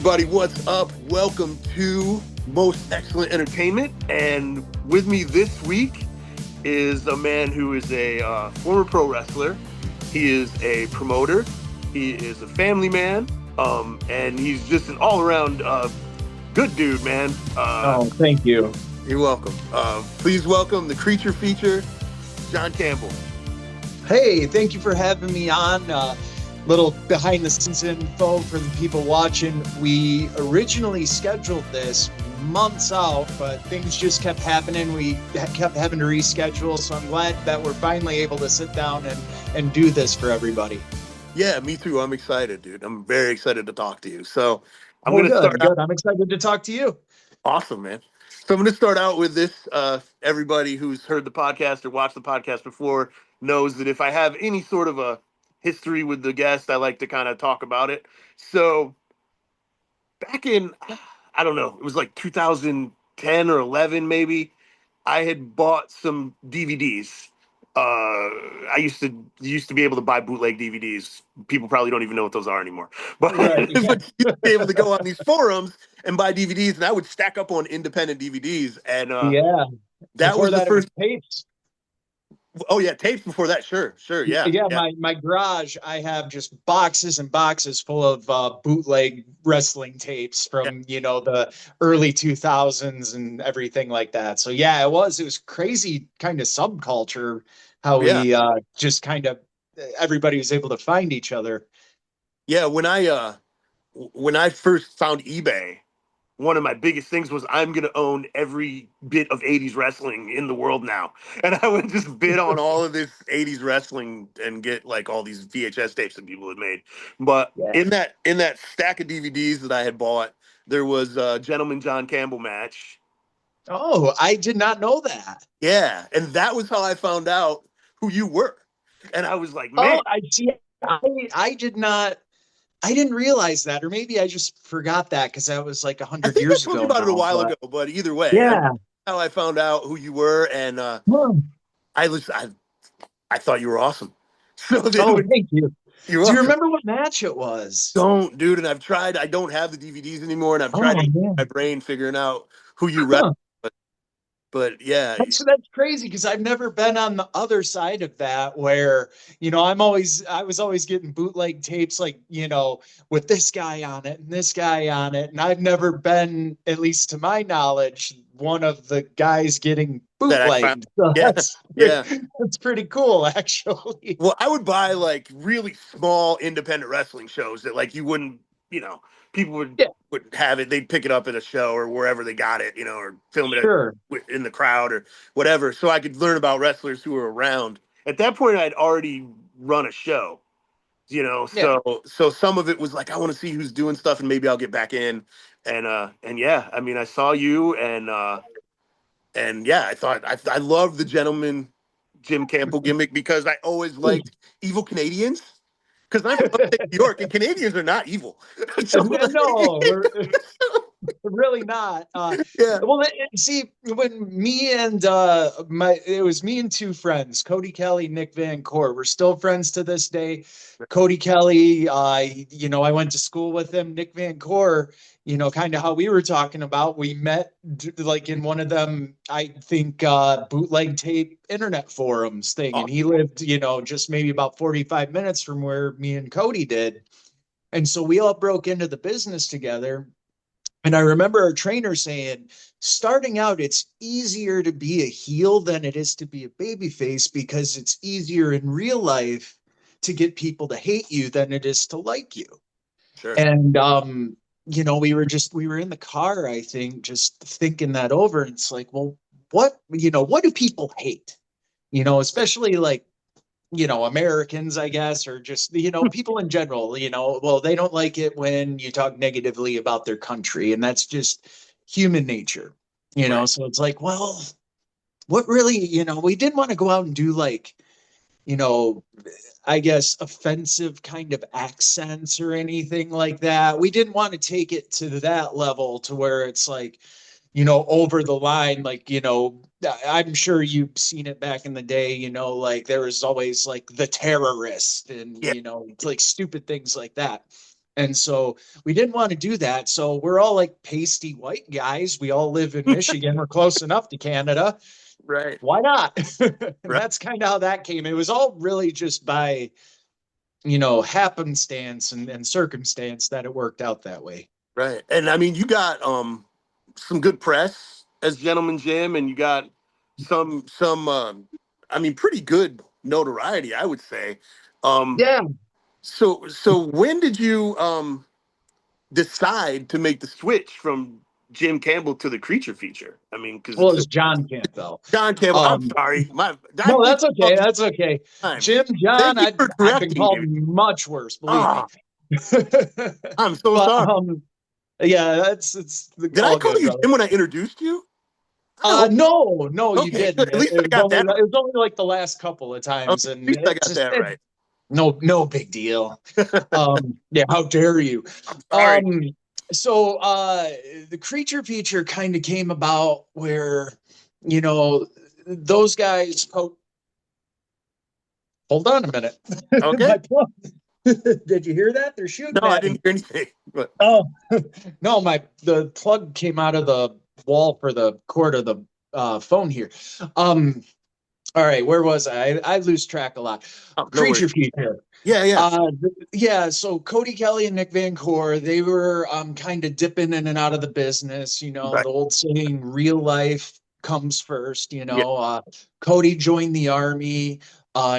everybody, what's up? Welcome to Most Excellent Entertainment. And with me this week is a man who is a former pro wrestler. He is a promoter. He is a family man. And he's just an all-around good dude, man. Thank you. You're welcome. Please welcome the creature feature, John Campbell. Hey, thank you for having me on. Little behind the scenes info for the people watching. We originally scheduled this months out, but things just kept happening. We kept having to reschedule, so I'm glad that we're finally able to sit down and do this for everybody. Yeah, me too. I'm excited, dude. I'm very excited to talk to you. So I'm going to start out. I'm excited to talk to you. Awesome, man. So I'm going to start out with this. Everybody who's heard the podcast or watched the podcast before knows that if I have any sort of a history with the guest, I like to kind of talk about it. So back in, I don't know, it was like 2010 or 11 maybe, I had bought some DVDs. I used to be able to buy bootleg DVDs. People probably don't even know what those are anymore. But, Right, yeah. but you used to be able to go on these forums and buy DVDs, and I would stack up on independent DVDs. And Yeah. that Before was the that, first. it was tapes. Oh yeah, tapes before that. Sure, yeah. My garage, I have just boxes and boxes full of bootleg wrestling tapes from the early 2000s and everything like that. So yeah, it was crazy kind of subculture how Yeah. we just kind of everybody was able to find each other. Yeah, when I first found eBay, one of my biggest things was I'm going to own every bit of 80s wrestling in the world now. And I would just bid on all of this 80s wrestling and get like all these VHS tapes that people had made. But Yeah. in that stack of DVDs that I had bought, there was a Gentleman John Campbell match. Oh, I did not know that. Yeah, and that was how I found out who you were. And I was like, man. Oh, I see. I did not. I didn't realize that, or maybe I just forgot that because that was like I 100 think years I told ago. you about it a while ago, but either way, Yeah. that's how I found out who you were, and I thought you were awesome. So then Thank you. you're Do you welcome. remember what match it was? Don't, dude. And I've tried. I don't have the DVDs anymore, and I've tried to Man. my brain figuring out who you Huh. wrestled. But yeah, That's crazy because I've never been on the other side of that where, I was always getting bootleg tapes like, with this guy on it and this guy on it. And I've never been, at least to my knowledge, one of the guys getting that I bootlegged. found. So Yeah. that's pretty cool, actually. Well, I would buy like really small independent wrestling shows that like you wouldn't, people would have it. They'd pick it up at a show or wherever they got it, or film it Sure. in the crowd or whatever. So I could learn about wrestlers who were around. At that point, I'd already run a show, so some of it was like, I want to see who's doing stuff and maybe I'll get back in. And yeah, I mean, I saw you and yeah, I loved the Gentleman Jim Campbell gimmick because I always liked evil Canadians. Because I'm from upstate New York, and Canadians are not evil. No, we're really not. Yeah. Well, see, when me and it was me and two friends, Cody Kelly, Nick Van Court. We're still friends to this day. Cody Kelly, I went to school with him. Nick Van Court, kind of how we were talking about. We met like in one of them, I think, bootleg tape internet forums thing, and he lived, just maybe about 45 minutes from where me and Cody did. And so we all broke into the business together. And I remember our trainer saying, starting out, it's easier to be a heel than it is to be a babyface because it's easier in real life to get people to hate you than it is to like you. Sure. And, we were in the car, I think, just thinking that over. And it's like, well, what do people hate? Especially like, Americans, I guess, or just, people in general, well, they don't like it when you talk negatively about their country. And that's just human nature, Right. So it's like, well, what really, we didn't want to go out and do like, I guess, offensive kind of accents or anything like that. We didn't want to take it to that level to where it's like, over the line, like, I'm sure you've seen it back in the day, like there was always like the terrorist and, Yeah. it's like stupid things like that. And so we didn't want to do that. So we're all like pasty white guys. We all live in Michigan. We're close enough to Canada. Right. Why not? And Right. that's kind of how that came. It was all really just by, happenstance and circumstance that it worked out that way. Right. And I mean, you got some good press as Gentleman Jim, and you got some I mean, pretty good notoriety, I would say. Um, Yeah. so when did you decide to make the switch from Jim Campbell to the creature feature? I mean, because Well, it it's was John Campbell. John Campbell. I'm Um, sorry, I no, think that's okay. That's okay. times. Jim, John, Thank you for I've been correcting called me. much worse, believe me. Ah, I'm so But sorry. yeah, it's Did I all call good, you brother. Jim when I introduced you? I hope. No, you Okay, good. didn't. At least I It was got only that right. it was only like the last couple of times, Okay, at and least I it's got just that right. no big deal. Yeah, how dare you? I'm sorry. Um, so the creature feature kind of came about where, you know, those guys. Oh, hold on a minute. Okay. My plug. Did you hear that? They're shooting No, I at didn't me. hear anything. But Oh, no, the plug came out of the wall for the cord of the phone here. Um, all right, where was I? I lose track a lot. oh, no Creature worries. feature. Yeah, yeah. Yeah, so Cody Kelly and Nick Van Core, they were kind of dipping in and out of the business, Right. the old saying, real life comes first, Yeah. Cody joined the army,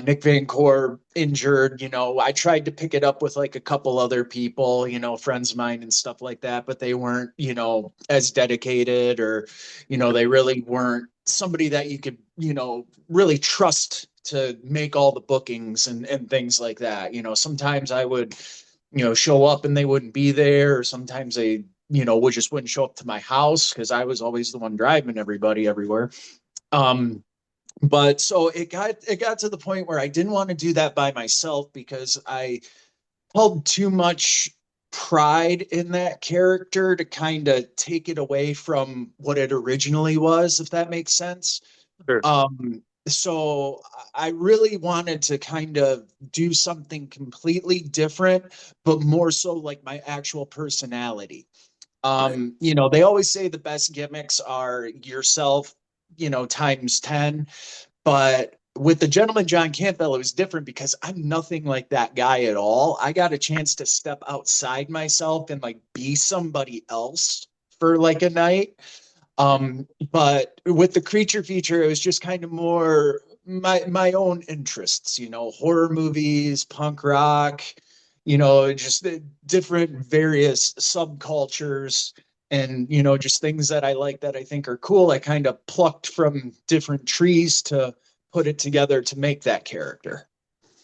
Nick Van Core injured, I tried to pick it up with like a couple other people, friends of mine and stuff like that, but they weren't, as dedicated or, they really weren't somebody that you could, really trust to make all the bookings and things like that. Sometimes I would, show up and they wouldn't be there, or sometimes they, would just wouldn't show up to my house because I was always the one driving everybody everywhere. Um, but so it got to the point where I didn't want to do that by myself because I held too much pride in that character to kind of take it away from what it originally was, if that makes sense. Sure. So I really wanted to kind of do something completely different, but more so like my actual personality. Right. They always say the best gimmicks are yourself, times 10. But with the gentleman John Campbell, it was different because I'm nothing like that guy at all. I got a chance to step outside myself and like be somebody else for like a night. But with the creature feature, it was just kind of more my own interests, horror movies, punk rock, just the different various subcultures and just things that I like that I think are cool. I kind of plucked from different trees to put it together to make that character.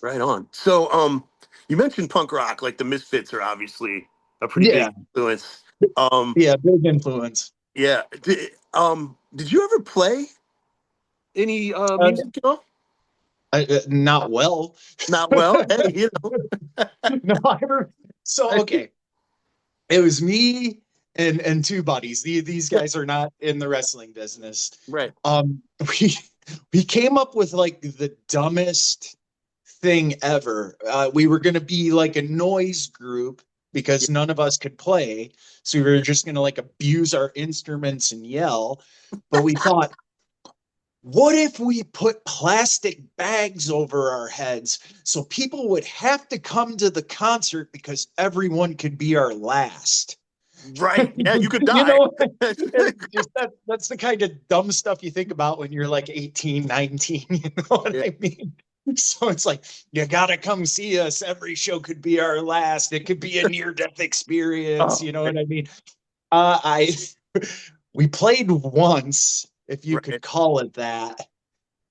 Right on. So, you mentioned punk rock, like the Misfits are obviously a pretty big Yeah, influence. Um, yeah, big influence. yeah. Did you ever play any Uh, music at all? Not well. Not well. Hey, No, so I think, okay. It was me and two buddies. These yeah, guys are not in the wrestling business. right. Um, we we came up with like the dumbest thing ever. We were going to be like a noise group Yeah, because none of us could play, so we were just going to like abuse our instruments and yell. But we thought, what if we put plastic bags over our heads so people would have to come to the concert because everyone could be our last? right. Yeah, you could You die. know, it's just that's the kind of dumb stuff you think about when you're like 18, 19. You know what Yeah. I mean? So it's like, you gotta come see us. Every show could be our last. It could be a near-death experience. Oh, You know man. what I mean? I we played once, if you could Right. call it that.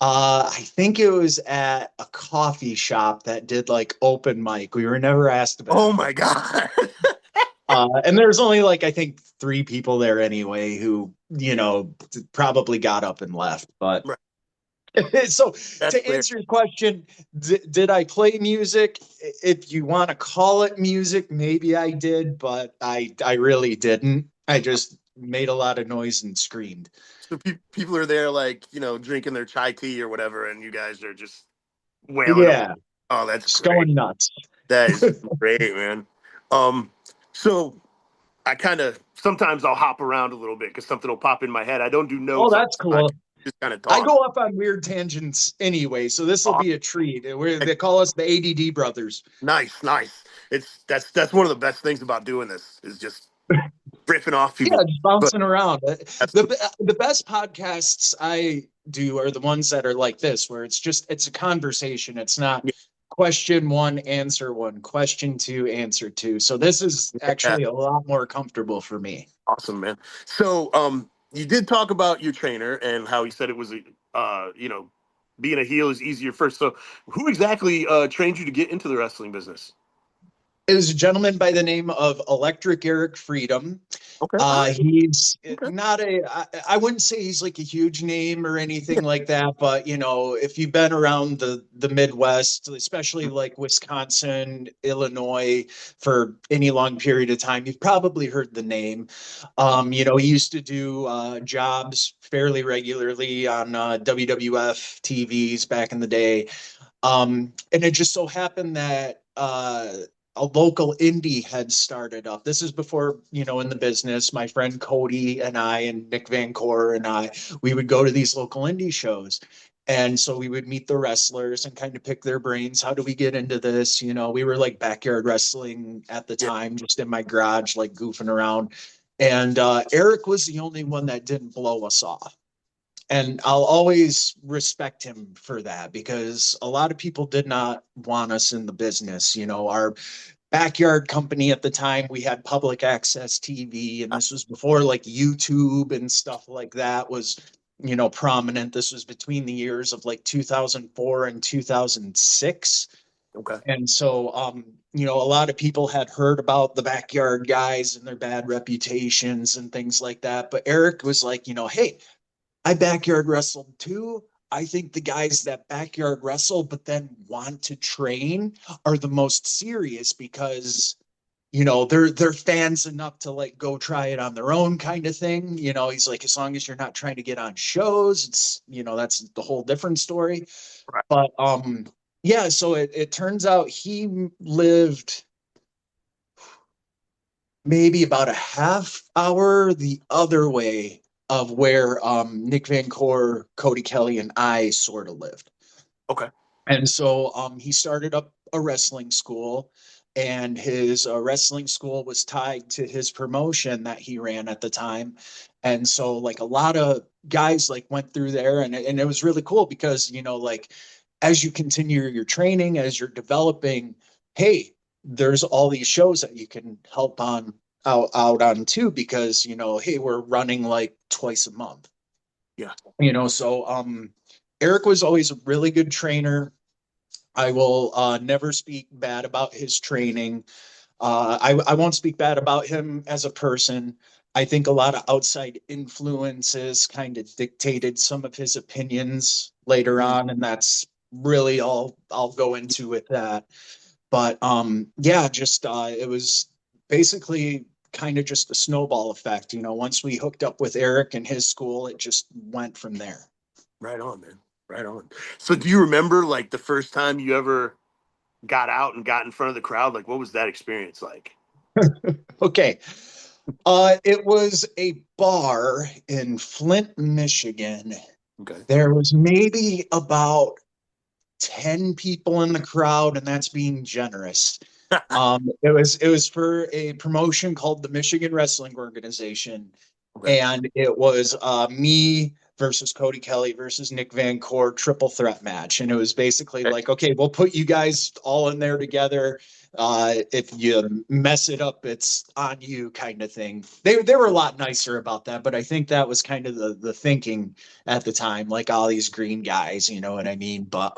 I think it was at a coffee shop that did like open mic. We were never asked Oh back. my God. And there's only like I think three people there anyway who probably got up and left. But Right. so That's to fair. answer your question, did I play music? If you want to call it music, maybe I did, but I really didn't. I just made a lot of noise and screamed. So people are there, like, drinking their chai tea or whatever, and you guys are just wailing. Yeah, Oh, that's just great. going nuts. That is great, man. Um, so I kind of sometimes I'll hop around a little bit because something will pop in my head. I don't do Oh, notes on that's the podcast, cool. just kind of I talk. go off on weird tangents anyway, so this will Awesome. be a treat. They call us the ADD brothers. Nice, nice. It's that's one of the best things about doing this is just riffing off Yeah, people. just But bouncing around. that's The best podcasts I do are the ones that are like this, where it's a conversation. It's not question one, answer one, question two, answer two. So this is yeah, actually a lot more comfortable for me. awesome, man. So you did talk about your trainer and how he said it was a being a heel is easier first. So who exactly trained you to get into the wrestling business? It was a gentleman by the name of Electric Eric Freedom. Okay, all right, He's okay, not I wouldn't say he's like a huge name or yeah, anything like that, but you know, if you've been around the Midwest, especially like Wisconsin, Illinois, for any long period of time, you've probably heard the name. You know, he used to do jobs fairly regularly on WWF TVs back in the day. And it just so happened that a local indie had started up. This is before, you know, in the business, my friend Cody and I and Nick Van Core and I, we would go to these local indie shows. And so we would meet the wrestlers and kind of pick their brains. How do we get into this? You know, we were like backyard wrestling at the yeah, time, just in my garage, like goofing around. And Eric was the only one that didn't blow us off, and I'll always respect him for that because a lot of people did not want us in the business. You know, our backyard company at the time, we had public access TV, and this was before like YouTube and stuff like that was, you know, prominent. This was between the years of like 2004 and 2006. okay, And so, you know, a lot of people had heard about the backyard guys and their bad reputations and things like that. But Eric was like, you know, hey, I backyard wrestled too. I think the guys that backyard wrestle but then want to train are the most serious because you know they're fans enough to like go try it on their own kind of thing. You know, he's like, as long as you're not trying to get on shows, it's, you know, that's the whole different story. right, But yeah, so it turns out he lived maybe about a half hour the other way of where Nick Van Core, Cody Kelly, and I sort of lived. okay, And so he started up a wrestling school, and his wrestling school was tied to his promotion that he ran at the time. And so, like, a lot of guys like went through there, and it was really cool because, you know, like, as you continue your training, as you're developing, hey, there's all these shows that you can help on out on too, because, you know, hey, we're running like twice a month, yeah, you know. So Eric was always a really good trainer. I will never speak bad about his training. I won't speak bad about him as a person. I think a lot of outside influences kind of dictated some of his opinions later mm, on, and that's really all I'll go into with that. But yeah, just it was basically kind of just a snowball effect. You know, once we hooked up with Eric and his school, it just went from there. right on, man, right on. So do you remember like the first time you ever got out and got in front of the crowd? Like, what was that experience like? Okay. It was a bar in Flint, Michigan. Okay, There was maybe about 10 people in the crowd, and that's being generous. It was for a promotion called the Michigan Wrestling Organization, okay, and it was me versus Cody Kelly versus Nick Van Core triple threat match, and it was basically okay, like, okay, we'll put you guys all in there together. If you mess it up, it's on you, kind of thing. They were a lot nicer about that, but I think that was kind of the thinking at the time, like all these green guys, you know what I mean? But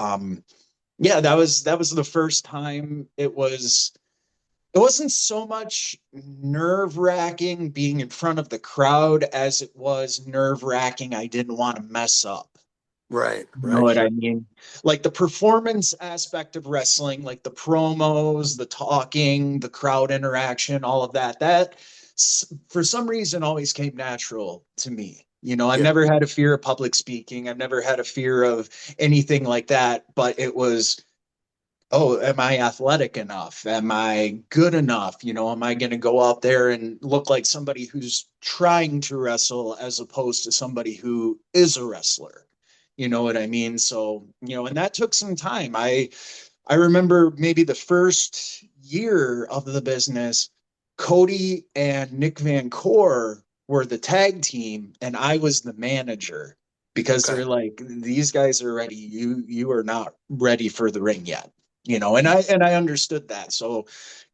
yeah, that was the first time. It wasn't so much nerve wracking being in front of the crowd as it was nerve wracking. I didn't want to mess up. right, You know right, what I mean? Like the performance aspect of wrestling, like the promos, the talking, the crowd interaction, all of that, that for some reason always came natural to me. You know, I've yeah, never had a fear of public speaking. I've never had a fear of anything like that, but it was Oh, am I athletic enough? Am I good enough? Am I going to go out there and look like somebody who's trying to wrestle as opposed to somebody who is a wrestler? You know what I mean? So, and that took some time. I remember maybe the first year of the business, Cody and Nick Van Core were the tag team, and I was the manager because Okay. they're like, these guys are ready. You are not ready for the ring yet. And I understood that. So,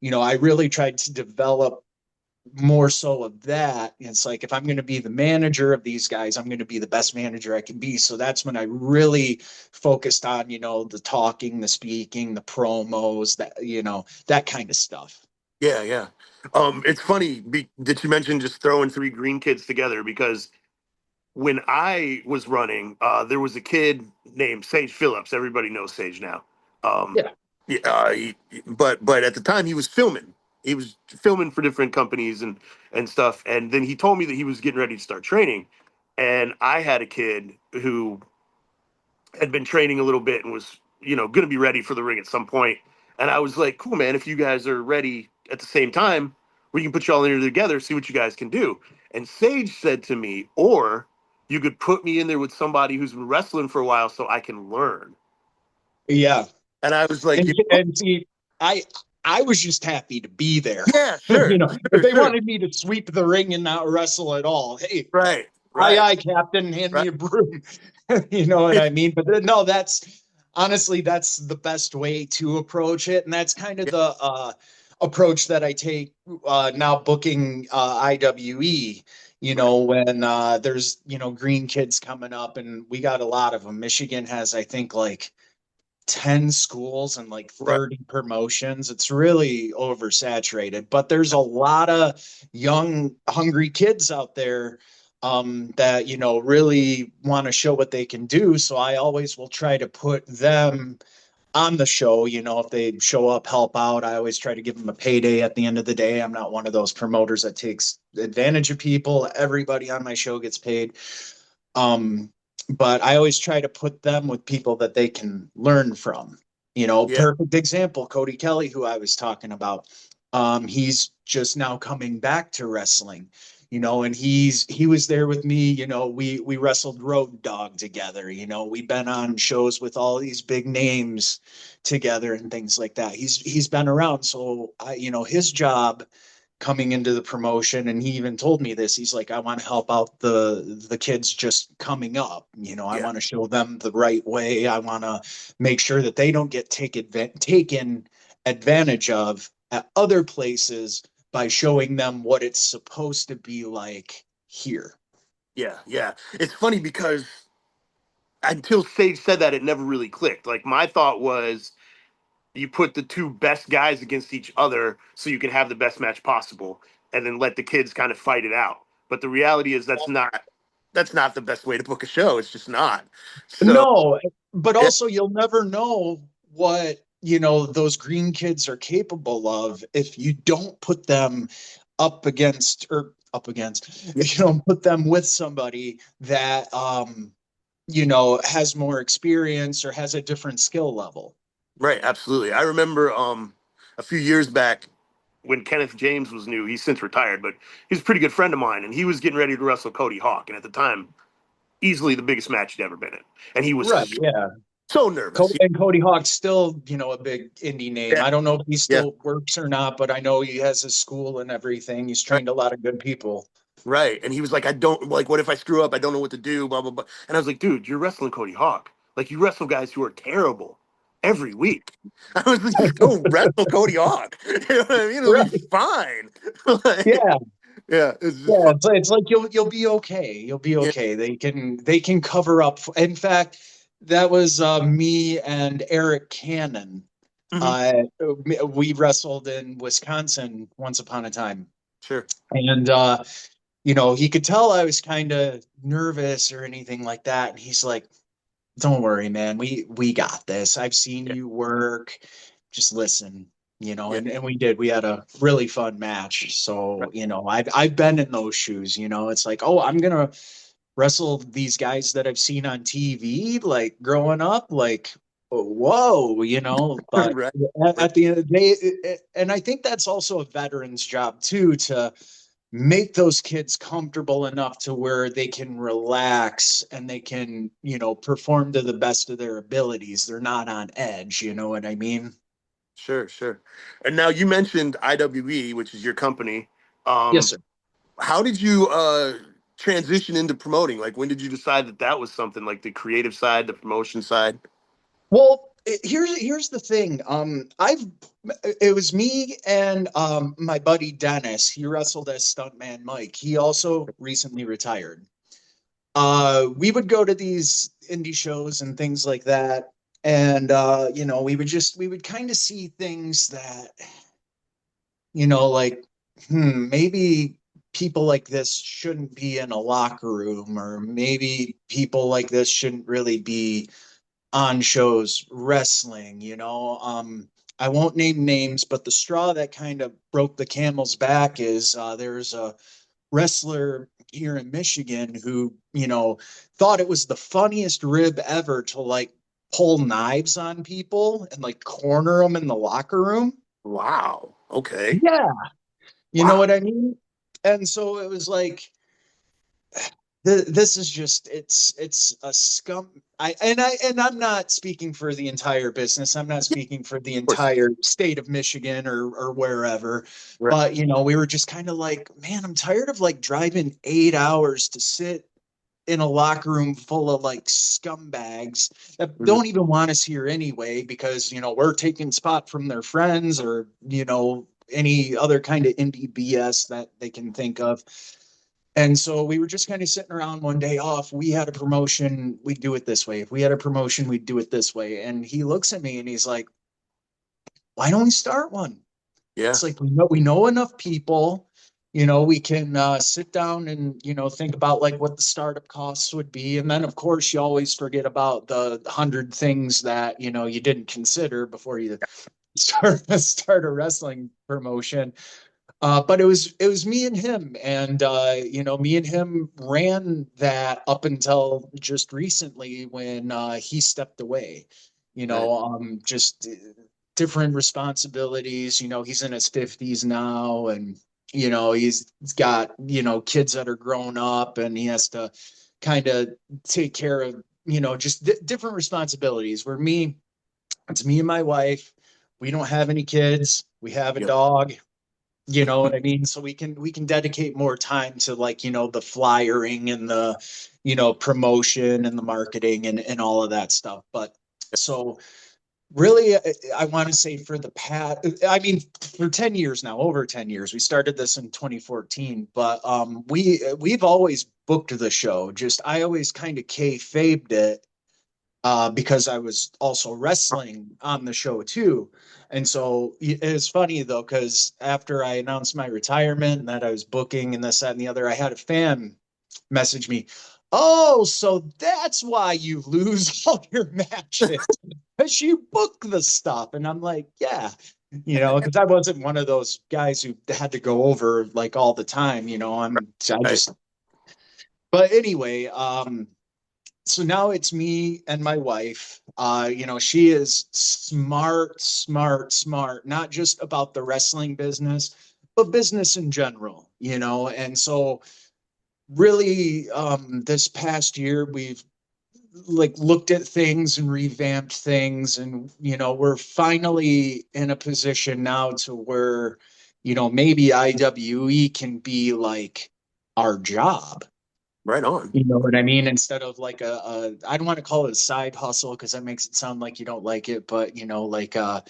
I really tried to develop more so of that. It's like if I'm going to be the manager of these guys, I'm going to be the best manager I can be. So that's when I really focused on, the talking, the speaking, the promos, that kind of stuff. Yeah, yeah. It's funny that you mentioned just throwing three green kids together because when I was running, there was a kid named Sage Phillips. Everybody knows Sage now. Um, Yeah. yeah, but at the time he was filming. He was filming for different companies and stuff. And then he told me that he was getting ready to start training. And I had a kid who had been training a little bit and was, going to be ready for the ring at some point. And I was like, cool, man, if you guys are ready at the same time, we can put y'all in there together, see what you guys can do. And Sage said to me, or you could put me in there with somebody who's been wrestling for a while so I can learn. Yeah. And I was like, And see, I I was just happy to be there. yeah, sure, If sure, they sure. wanted me to sweep the ring and not wrestle at all, hey, Right, aye, right, aye, Captain, hand right. me a broom. You know what I mean? But no, that's honestly, that's the best way to approach it. And that's kind of Yeah, the approach that I take now booking IWE. right, When there's, green kids coming up, and we got a lot of them. Michigan has, I think, like 10 schools and like right. 30 promotions. It's really oversaturated, but there's a lot of young, hungry kids out there that, really want to show what they can do. So I always will try to put them on the show. If they show up, help out, I always try to give them a payday at the end of the day. I'm not one of those promoters that takes advantage of people. Everybody on my show gets paid. Um, but I always try to put them with people that they can learn from. Yeah, Perfect example, Cody Kelly, who I was talking about. He's just now coming back to wrestling, and he was there with me. We wrestled Road Dog together. We've been on shows with all these big names together and things like that. He's been around. So his job coming into the promotion, and he even told me this, he's like, I want to help out the kids just coming up. I yeah, want to show them the right way. I want to make sure that they don't get taken advantage of at other places by showing them what it's supposed to be like here. yeah, yeah. It's funny because until Sage said that, it never really clicked. Like my thought was, you put the two best guys against each other so you can have the best match possible and then let the kids kind of fight it out. But the reality is that's not the best way to book a show. It's just not. So No, but yeah, also you'll never know what, those green kids are capable of if you don't put them up against, yeah, if you don't put them with somebody that has more experience or has a different skill level. right, absolutely. I remember a few years back when Kenneth James was new. He's since retired, but he's a pretty good friend of mine, and he was getting ready to wrestle Cody Hawk, and at the time, easily the biggest match he'd ever been in, and he was Right. Yeah. so nervous. And Cody Hawk's still, a big indie name. Yeah, I don't know if he yeah, still works or not, but I know he has his school and everything. He's right. trained a lot of good people. Right. And he was like, I don't like, what if I screw up? I don't know what to do, blah, blah, blah. And I was like, dude, you're wrestling Cody Hawk. Like, you wrestle guys who are terrible every week. I was like, just go wrestle Cody Hawk. You know what I mean? It'll be Right. fine. Like, Yeah. yeah, it's just Yeah, fun. it's like you'll be okay. You'll be Yeah. okay. They can cover up. In fact, that was me and Eric Cannon. Hmm. Uh, we wrestled in Wisconsin once upon a time, Sure. and he could tell I was kind of nervous or anything like that. And he's like, "Don't worry, man. We got this. I've seen Yeah. you work. Just listen." Yeah. And we did. We had a really fun match. Right. So, I've been in those shoes. It's like, oh, I'm gonna wrestle these guys that I've seen on TV, like growing up. Like, whoa, but Right. Right. at the end of the day, and I think that's also a veteran's job too, to make those kids comfortable enough to where they can relax and they can, perform to the best of their abilities. They're not on edge, you know what I mean? Sure, sure. And now you mentioned IWE, which is your company. Yes, Um, sir. how did you transition into promoting? Like, when did you decide that that was something like the creative side, the promotion side? Well, here's the thing. I've It was me and my buddy Dennis. He wrestled as stuntman Mike. He also recently retired. We would go to these indie shows and things like that, and we would kind of see things that, like, maybe people like this shouldn't be in a locker room, or maybe people like this shouldn't really be on shows wrestling. I won't name names, but the straw that kind of broke the camel's back is, there's a wrestler here in Michigan who, thought it was the funniest rib ever to like pull knives on people and like corner them in the locker room. Wow. Okay. Yeah. You know Wow. what I mean? And so it was like, this is just, it's a scum. I'm not speaking for the entire business. I'm not speaking for the Of course. entire state of Michigan or wherever. Right. But we were just kind of like, man, I'm tired of like driving 8 hours to sit in a locker room full of like scumbags that Mhm. don't even want us here anyway, because we're taking spot from their friends, or any other kind of indie BS that they can think of. And so we were just kind of sitting around one day off. We had a promotion, we'd do it this way. If we had a promotion, we'd do it this way. And he looks at me and he's like, why don't we start one? Yeah. It's like, we know enough people, we can sit down and, think about like what the startup costs would be. And then, of course, you always forget about the 100 things that, you didn't consider before you start a wrestling promotion. But it was me and him, and me and him ran that up until just recently when he stepped away. Right. Just different responsibilities. He's in his 50s now, and he's got kids that are grown up, and he has to kind of take care of just different responsibilities. Where me, it's me and my wife. We don't have any kids. We have a Yep. dog. You know what I mean? So we can dedicate more time to, like, the flyering and the, promotion and the marketing and all of that stuff. But so really, I want to say for the past, I mean, for 10 years now, over 10 years. We started this in 2014, but we've always booked the show. Just I always kind of kayfabed it, because I was also wrestling on the show too. And so it's funny though, because after I announced my retirement and that I was booking and this, that, and the other, I had a fan message me, oh, so that's why you lose all your matches, because you book the stuff. And I'm like, yeah, because I wasn't one of those guys who had to go over like all the time. I Right. just, but anyway, so now it's me and my wife. She is smart, smart, smart, not just about the wrestling business, but business in general, and so really, this past year we've like looked at things and revamped things, and we're finally in a position now to where maybe IWE can be like our job. Right on. You know what I mean? Instead of like I don't want to call it a side hustle because that makes it sound like you don't like it, but like a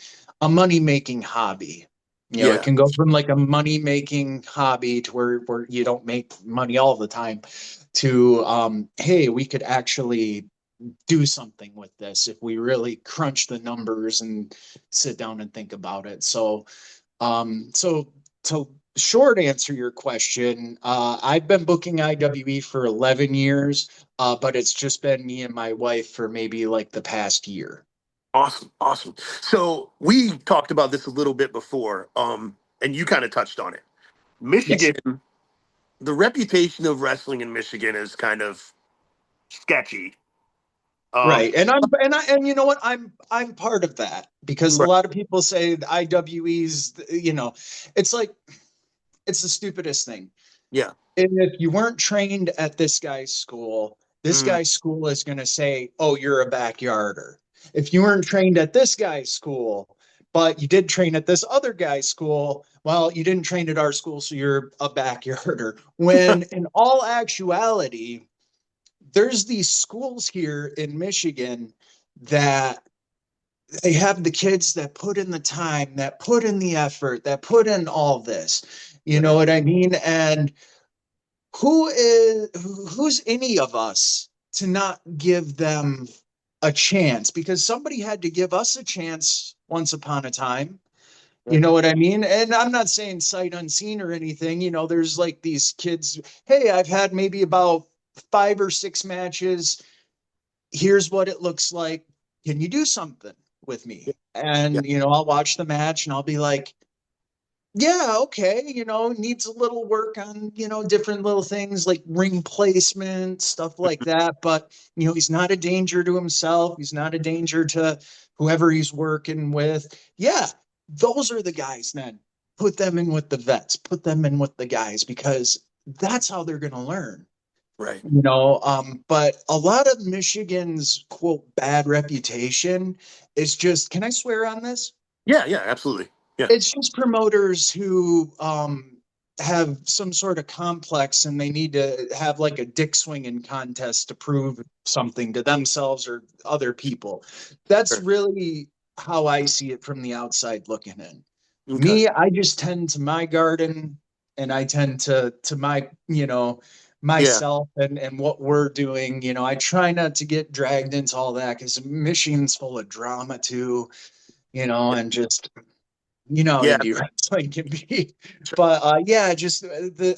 money making hobby. It Yeah. can go from like a money making hobby to where you don't make money all the time, to hey, we could actually do something with this if we really crunch the numbers and sit down and think about it. So to short answer your question, I've been booking IWE for 11 years, but it's just been me and my wife for maybe like the past year. Awesome. Awesome. So we talked about this a little bit before, and you kind of touched on it. Yes. Michigan, the reputation of wrestling in Michigan is kind of sketchy. Right. And you know what? I'm part of that because a Right. lot of people say the IWEs, it's like it's the stupidest thing. Yeah. If you weren't trained at this Mm, guy's school is going to say, "Oh, you're a backyarder." If you weren't trained at this guy's school, but you did train at this other guy's school, well, you didn't train at our school, so you're a backyarder. When in all actuality, there's these schools here in Michigan that they have the kids that put in the time, that put in the effort, that put in all this. You know right. what I mean? And who's any of us to not give them a chance? Because somebody had to give us a chance once upon a time. You Right. know what I mean? And I'm not saying sight unseen or anything. There's like these kids, hey, I've had maybe about 5 or 6 matches. Here's what it looks like. Can you do something with Yeah. me? Yeah. And, I'll watch the match and I'll be like, yeah, okay, needs a little work on, different little things like ring placement, stuff like that. But, he's not a danger to himself. He's not a danger to whoever he's working with. Yeah, those are the guys then. Put them in with the vets, put them in with the guys because that's how they're going to learn. Right. But a lot of Michigan's quote bad reputation is just, can I swear on this? Yeah. Yeah. Absolutely. Yeah. It's just promoters who have some sort of complex and they need to have like a dick swinging contest to prove something to themselves or other people. That's Sure. really how I see it from the outside looking in. Okay. Me, I just tend to my garden and I tend to my, Yeah. myself and what we're doing. I try not to get dragged into all that because Michigan's full of drama too, Yeah. and just how Yeah. indie wrestling can be. Sure. But yeah, just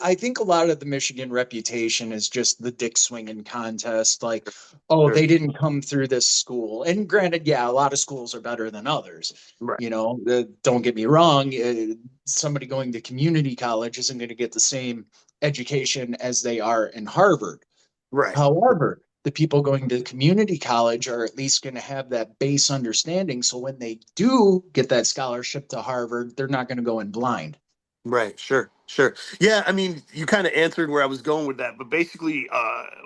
I think a lot of the Michigan reputation is just the dick swinging contest. Like, oh, Sure. they didn't come through this school. And granted, yeah, a lot of schools are better than others. Right. Don't get me wrong. Somebody going to community college isn't going to get the same education as they are in Harvard. Right. However, the people going to community college are at least going to have that base understanding. So when they do get that scholarship to Harvard, they're not going to go in blind. Right. Sure. Sure. Yeah. I mean, you kind of answered where I was going with that, but basically,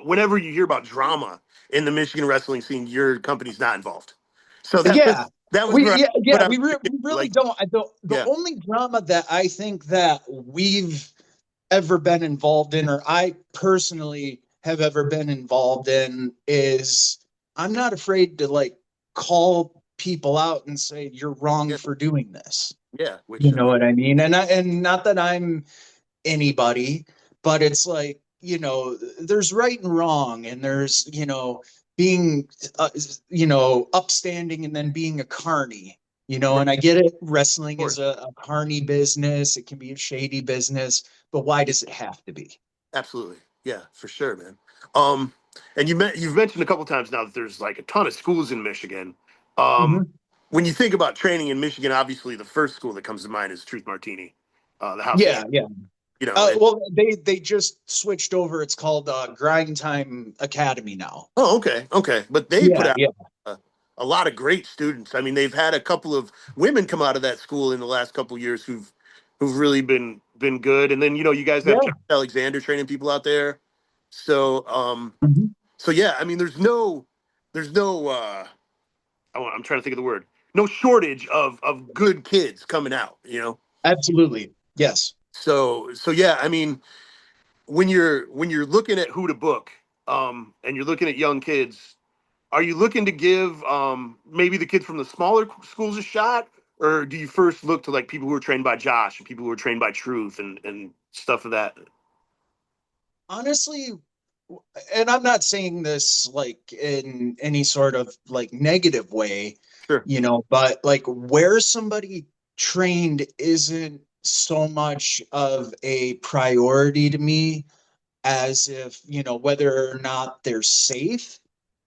whenever you hear about drama in the Michigan wrestling scene, your company's not involved. So that was Yeah. that was We where I, yeah, what yeah I was we thinking. really Like, don't. The yeah. only drama that I think that we've ever been involved in, or I personally have ever been involved in, is I'm not afraid to like call people out and say you're wrong Yeah. for doing this. Yeah. You Which I know mean, what I mean? And not that I'm anybody, but it's like, there's right and wrong, and there's, being, upstanding and then being a carny, right. and I get it. Of Wrestling is course. a carny business. It can be a shady business, but why Yeah. does it have to be? Absolutely. Yeah. For sure, man. Um, and you've mentioned a couple times now that there's like a ton of schools in Michigan. Um, Mhm. when you think about training in Michigan, obviously the first school that comes to mind is Truth Martini, the House of, Yeah, yeah. and Well, they just switched over. It's called Grind Time Academy now. oh, okay, okay, but they put Yeah, out yeah, a lot of great students. I mean, they've had a couple of women come out of that school in the last couple of years who've really been good. And then you guys have yeah. Josh Alexander training people out there. So Mhm. so yeah, I mean, there's no I'm trying to think of the word. No shortage of good kids coming out. Absolutely. Yes. So yeah, I mean, when you're looking at who to book, and you're looking at young kids, are you looking to give maybe the kids from the smaller schools a shot, or do you first look to like people who are trained by Josh and people who are trained by Truth and stuff of that? Honestly, and I'm not saying this like in any sort of like negative way, Sure. but like where somebody trained isn't so much of a priority to me as if, whether or not they're safe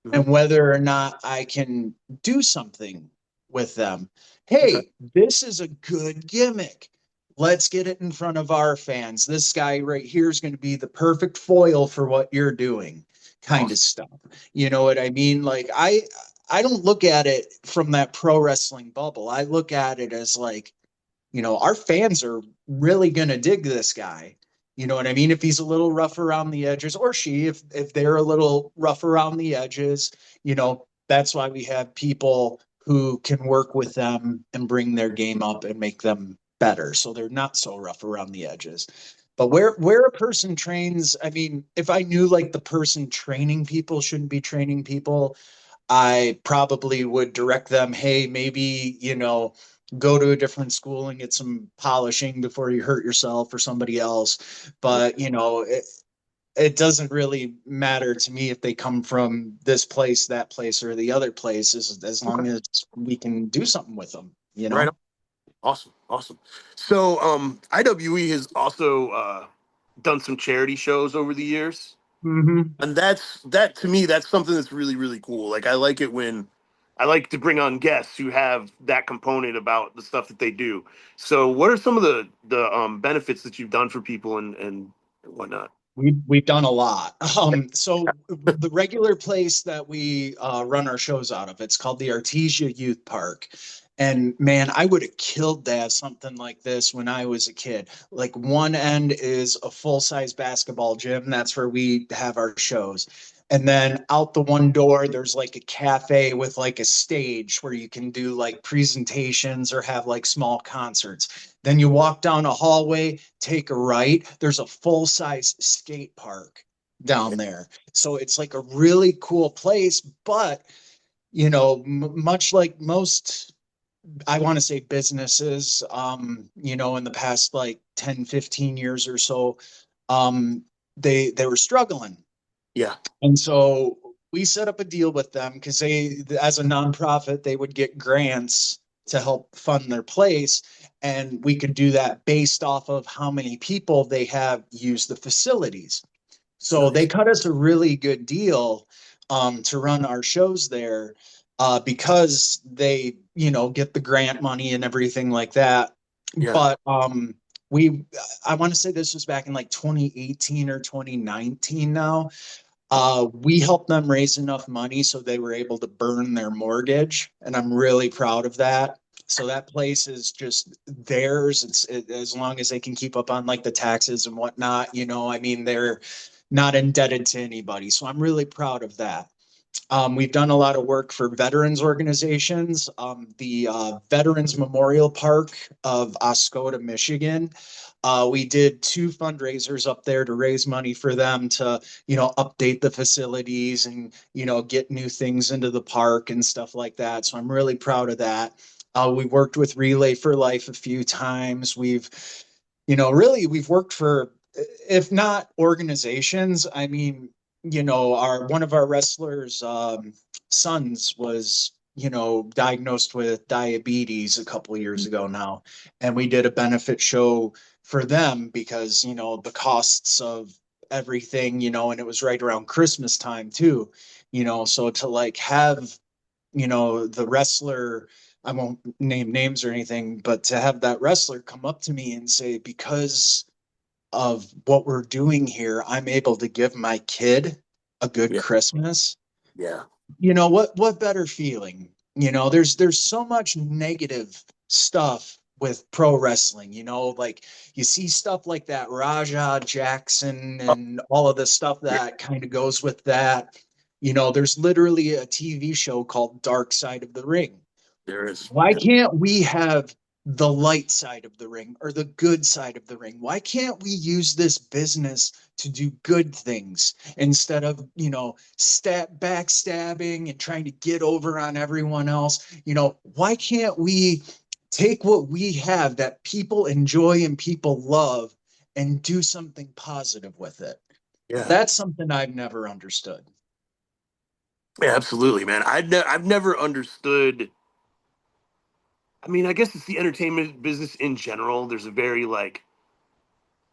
Hmm. and whether or not I can do something with them. Okay. Hey, this is a good gimmick. Let's get it in front of our fans. This guy right here is going to be the perfect foil for what you're doing. kind of Awesome. stuff. You know what I mean? Like I don't look at it from that pro wrestling bubble. I look at it as like, our fans are really going to dig this guy. You know what I mean? If he's a little rough around the edges, or she, if they're a little rough around the edges, that's why we have people who can work with them and bring their game up and make them better, so they're not so rough around the edges. But where a person trains, I mean, if I knew like the person training people shouldn't be training people, I probably would direct them, hey, maybe, go to a different school and get some polishing before you hurt yourself or somebody else. But, it doesn't really matter to me if they come from this place, that place, or the other place, as Okay. long as we can do something with them, you Right on. know? Awesome. Awesome. So IWE has also done some charity shows over the years. Mm-hmm. And that to me, that's something that's really, really cool. Like I like it when I like to bring on guests who have that component about the stuff that they do. So what are some of the benefits that you've done for people and whatnot? We've done a lot. So the regular place that we run our shows out of, it's called the Artesia Youth Park. And man, I would have killed to have something like this when I was a kid. Like one end is a full-size basketball gym. That's where we have our shows. And then out the one door, there's like a cafe with like a stage where you can do like presentations or have like small concerts. Then you walk down a hallway, take a right. There's a full size skate park down there. So it's like a really cool place. But, much like most, I want to say businesses, in the past like 10, 15 years or so, they were struggling. Yeah. And so we set up a deal with them because as a nonprofit, they would get grants to help fund their place. And we could do that based off of how many people they have use the facilities. So they Nice. cut us a really good deal to run our shows there because they, get the grant money and everything like that. Yeah. But we, I want to say this was back in like 2018 or 2019 now. We helped them raise enough money so they were able to burn their mortgage, and I'm really proud of that. So that place is just theirs. As long as they can keep up on like the taxes and whatnot, I mean, they're not indebted to anybody. So I'm really proud of that. We've done a lot of work for veterans organizations. The Veterans Memorial Park of Oscoda, Michigan. We did two fundraisers up there to raise money for them to, update the facilities and, get new things into the park and stuff like that. So I'm really proud of that. We worked with Relay for Life a few times. Really, we've worked for, if not organizations, I mean, our one of our wrestlers' sons was, diagnosed with diabetes a couple of years ago now, and we did a benefit show for them because the costs of everything, and it was right around Christmas time too, so to like have the wrestler, I won't name names or anything, but to have that wrestler come up to me and say, because of what we're doing here, I'm able to give my kid a good Yeah. Christmas. Yeah. What better feeling? There's so much negative stuff with pro wrestling, like you see stuff like that Raja Jackson Oh, and all of the stuff yeah. that kind of goes with that. There's literally a TV show called Dark Side of the Ring. There is. Why Yeah. can't we have the light side of the ring or the good side of the ring? Why can't we use this business to do good things instead of, backstabbing and trying to get over on everyone else? Why can't we take what we have that people enjoy and people love and do something positive with it? Yeah. That's something I've never understood. Yeah, absolutely, man. I've never understood. I mean, I guess it's the entertainment business in general. There's a very like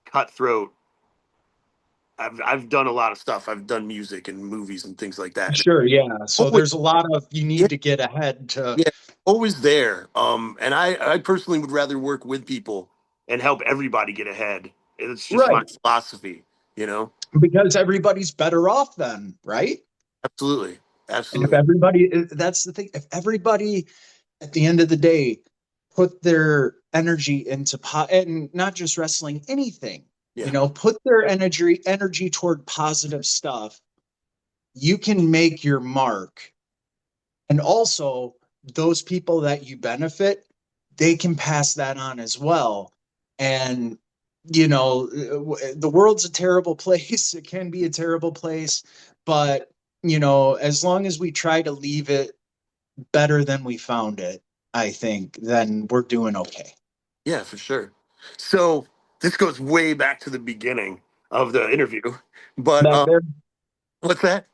cutthroat. I've done a lot of stuff. I've done music and movies and things like that. Sure, yeah. So Always, there's a lot of you yeah, need to get ahead to. yeah, always there. And I personally would rather work with people and help everybody get ahead. It's just my Right. philosophy, you know. because everybody's better off then, right? Absolutely. And if Absolutely. everybody, that's the thing, if everybody at the end of the day put their energy into and not just wrestling, anything, Yeah. put their energy toward positive stuff, you can make your mark. And also, those people that you benefit, they can pass that on as well. And, the world's a terrible place. It can be a terrible place. But, as long as we try to leave it better than we found it, I think, then we're doing okay. Yeah, for sure. So this goes way back to the beginning of the interview. But Back there, what's that?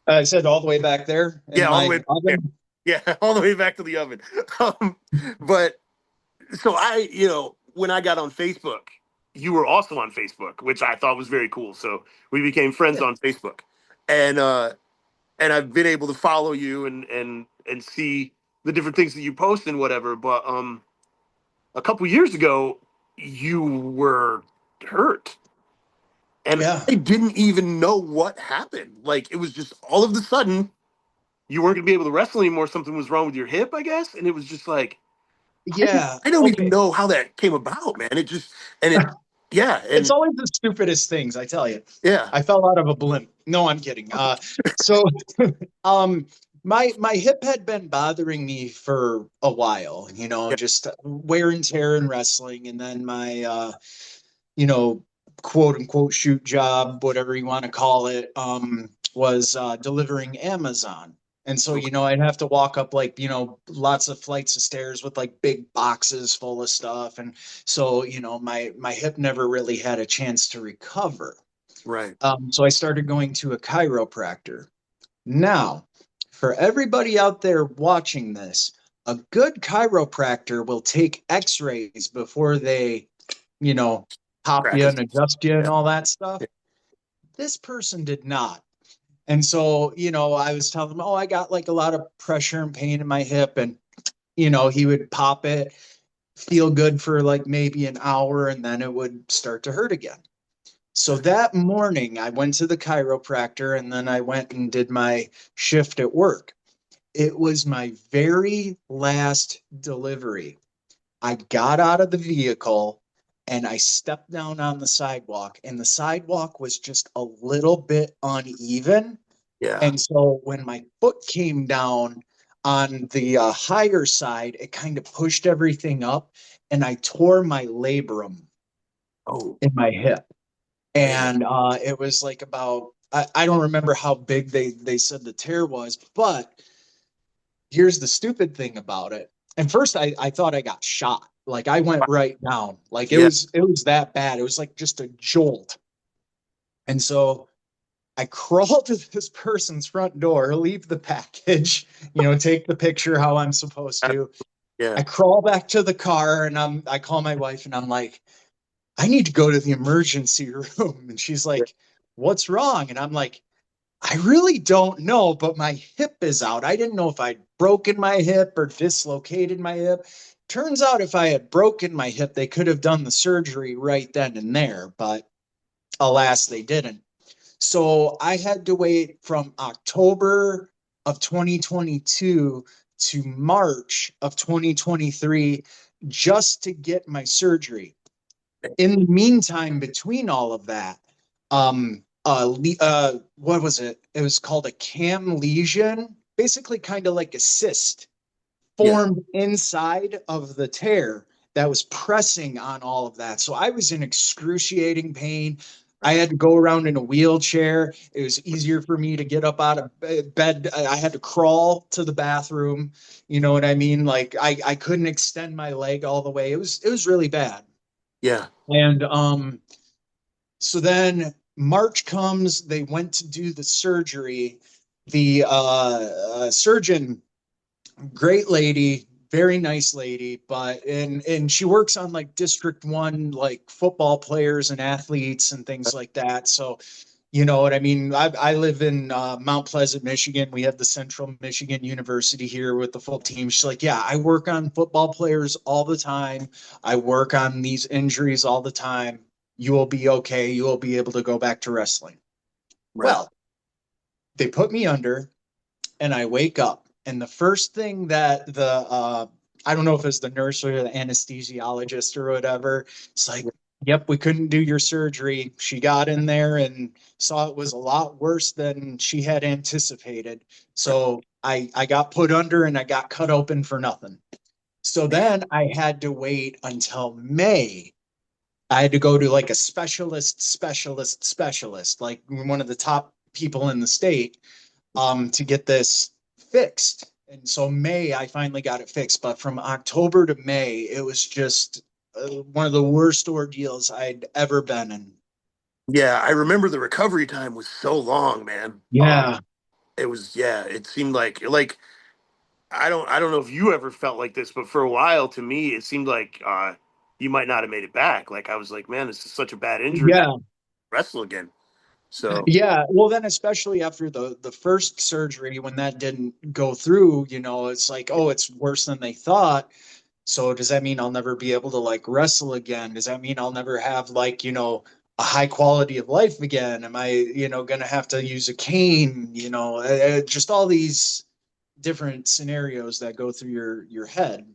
I said all the way back there in Yeah, all the way my back there. oven. Yeah, all the way back to the oven. Um, but so when I got on Facebook, you were also on Facebook, which I thought was very cool. So we became friends on Facebook. And I've been able to follow you and see the different things that you post and whatever. But a couple years ago, you were hurt, and Yeah. I didn't even know what happened. Like it was just all of a sudden you weren't gonna be able to wrestle anymore. Something was wrong with your hip, I guess, and it was just like Yeah. I don't even Okay. know how that came about, man. It just and it yeah It's and always the stupidest things, I tell you. yeah I fell out of a blimp. No, I'm kidding. So um my hip had been bothering me for a while, yeah just wear and tear in wrestling, and then my you know, quote unquote shoot job, whatever you want to call it, was delivering Amazon. And so, okay, I'd have to walk up like, lots of flights of stairs with like big boxes full of stuff. And so, my hip never really had a chance to recover. right So I started going to a chiropractor. Now, for everybody out there watching this, a good chiropractor will take x-rays before they, you know, pop you practice and adjust you and yeah all that stuff. This person did not. And so, I was telling him, oh, I got like a lot of pressure and pain in my hip. And, he would pop it, feel good for like maybe an hour, and then it would start to hurt again. So that morning, I went to the chiropractor and then I went and did my shift at work. It was my very last delivery. I got out of the vehicle and I stepped down on the sidewalk, and the sidewalk was just a little bit uneven. yeah And so when my foot came down on the higher side, it kind of pushed everything up, and I tore my labrum oh in my hip. man And it was like about, I don't remember how big they said the tear was, but here's the stupid thing about it. And first I thought I got shot. Like I went right down. Like it yeah was it was that bad. It was like just a jolt. And so I crawl to this person's front door, leave the package, take the picture how I'm supposed to. yeah I crawl back to the car and I call my wife and I'm like, I need to go to the emergency room. And she's yeah like, what's wrong? And I'm like, I really don't know, but my hip is out. I didn't know if I'd broken my hip or dislocated my hip. Turns out if I had broken my hip, they could have done the surgery right then and there, but alas, they didn't. So I had to wait from October of 2022 to March of 2023 just to get my surgery. In the meantime, between all of that, what was it? It was called a cam lesion, basically kind of like a cyst yeah formed inside of the tear that was pressing on all of that. So I was in excruciating pain. I had to go around in a wheelchair. It was easier for me to get up out of bed. I had to crawl to the bathroom. You know what I mean? Like I couldn't extend my leg all the way. It was really bad. yeah And so then March comes, they went to do the surgery. The surgeon, great lady, very nice lady, but and she works on like District 1 like football players and athletes and things like that. So you know what I mean? I live in Mount Pleasant, Michigan. We have the Central Michigan University here with the full team. She's like, yeah, I work on football players all the time. I work on these injuries all the time. You will be okay. You will be able to go back to wrestling. Right. Well, they put me under, and I wake up, and the first thing that I don't know if it's the nurse or the anesthesiologist or whatever, it's like, yep, we couldn't do your surgery. She got in there and saw it was a lot worse than she had anticipated. So I got put under and I got cut open for nothing. So then I had to wait until May. I had to go to like a specialist, like one of the top people in the state, to get this fixed. And so May, I finally got it fixed. But from October to May, it was just one of the worst ordeals I'd ever been in. Yeah, I remember the recovery time was so long, man. Yeah. It was, yeah, it seemed like I don't know if you ever felt like this, but for a while to me it seemed like you might not have made it back. Like I was like, man, this is such a bad injury. I Yeah. wrestle again. So Yeah. Well, then, especially after the first surgery, when that didn't go through, it's like, oh, it's worse than they thought. So does that mean I'll never be able to like wrestle again? Does that mean I'll never have like, a high quality of life again? Am I, going to have to use a cane? Just all these different scenarios that go through your head.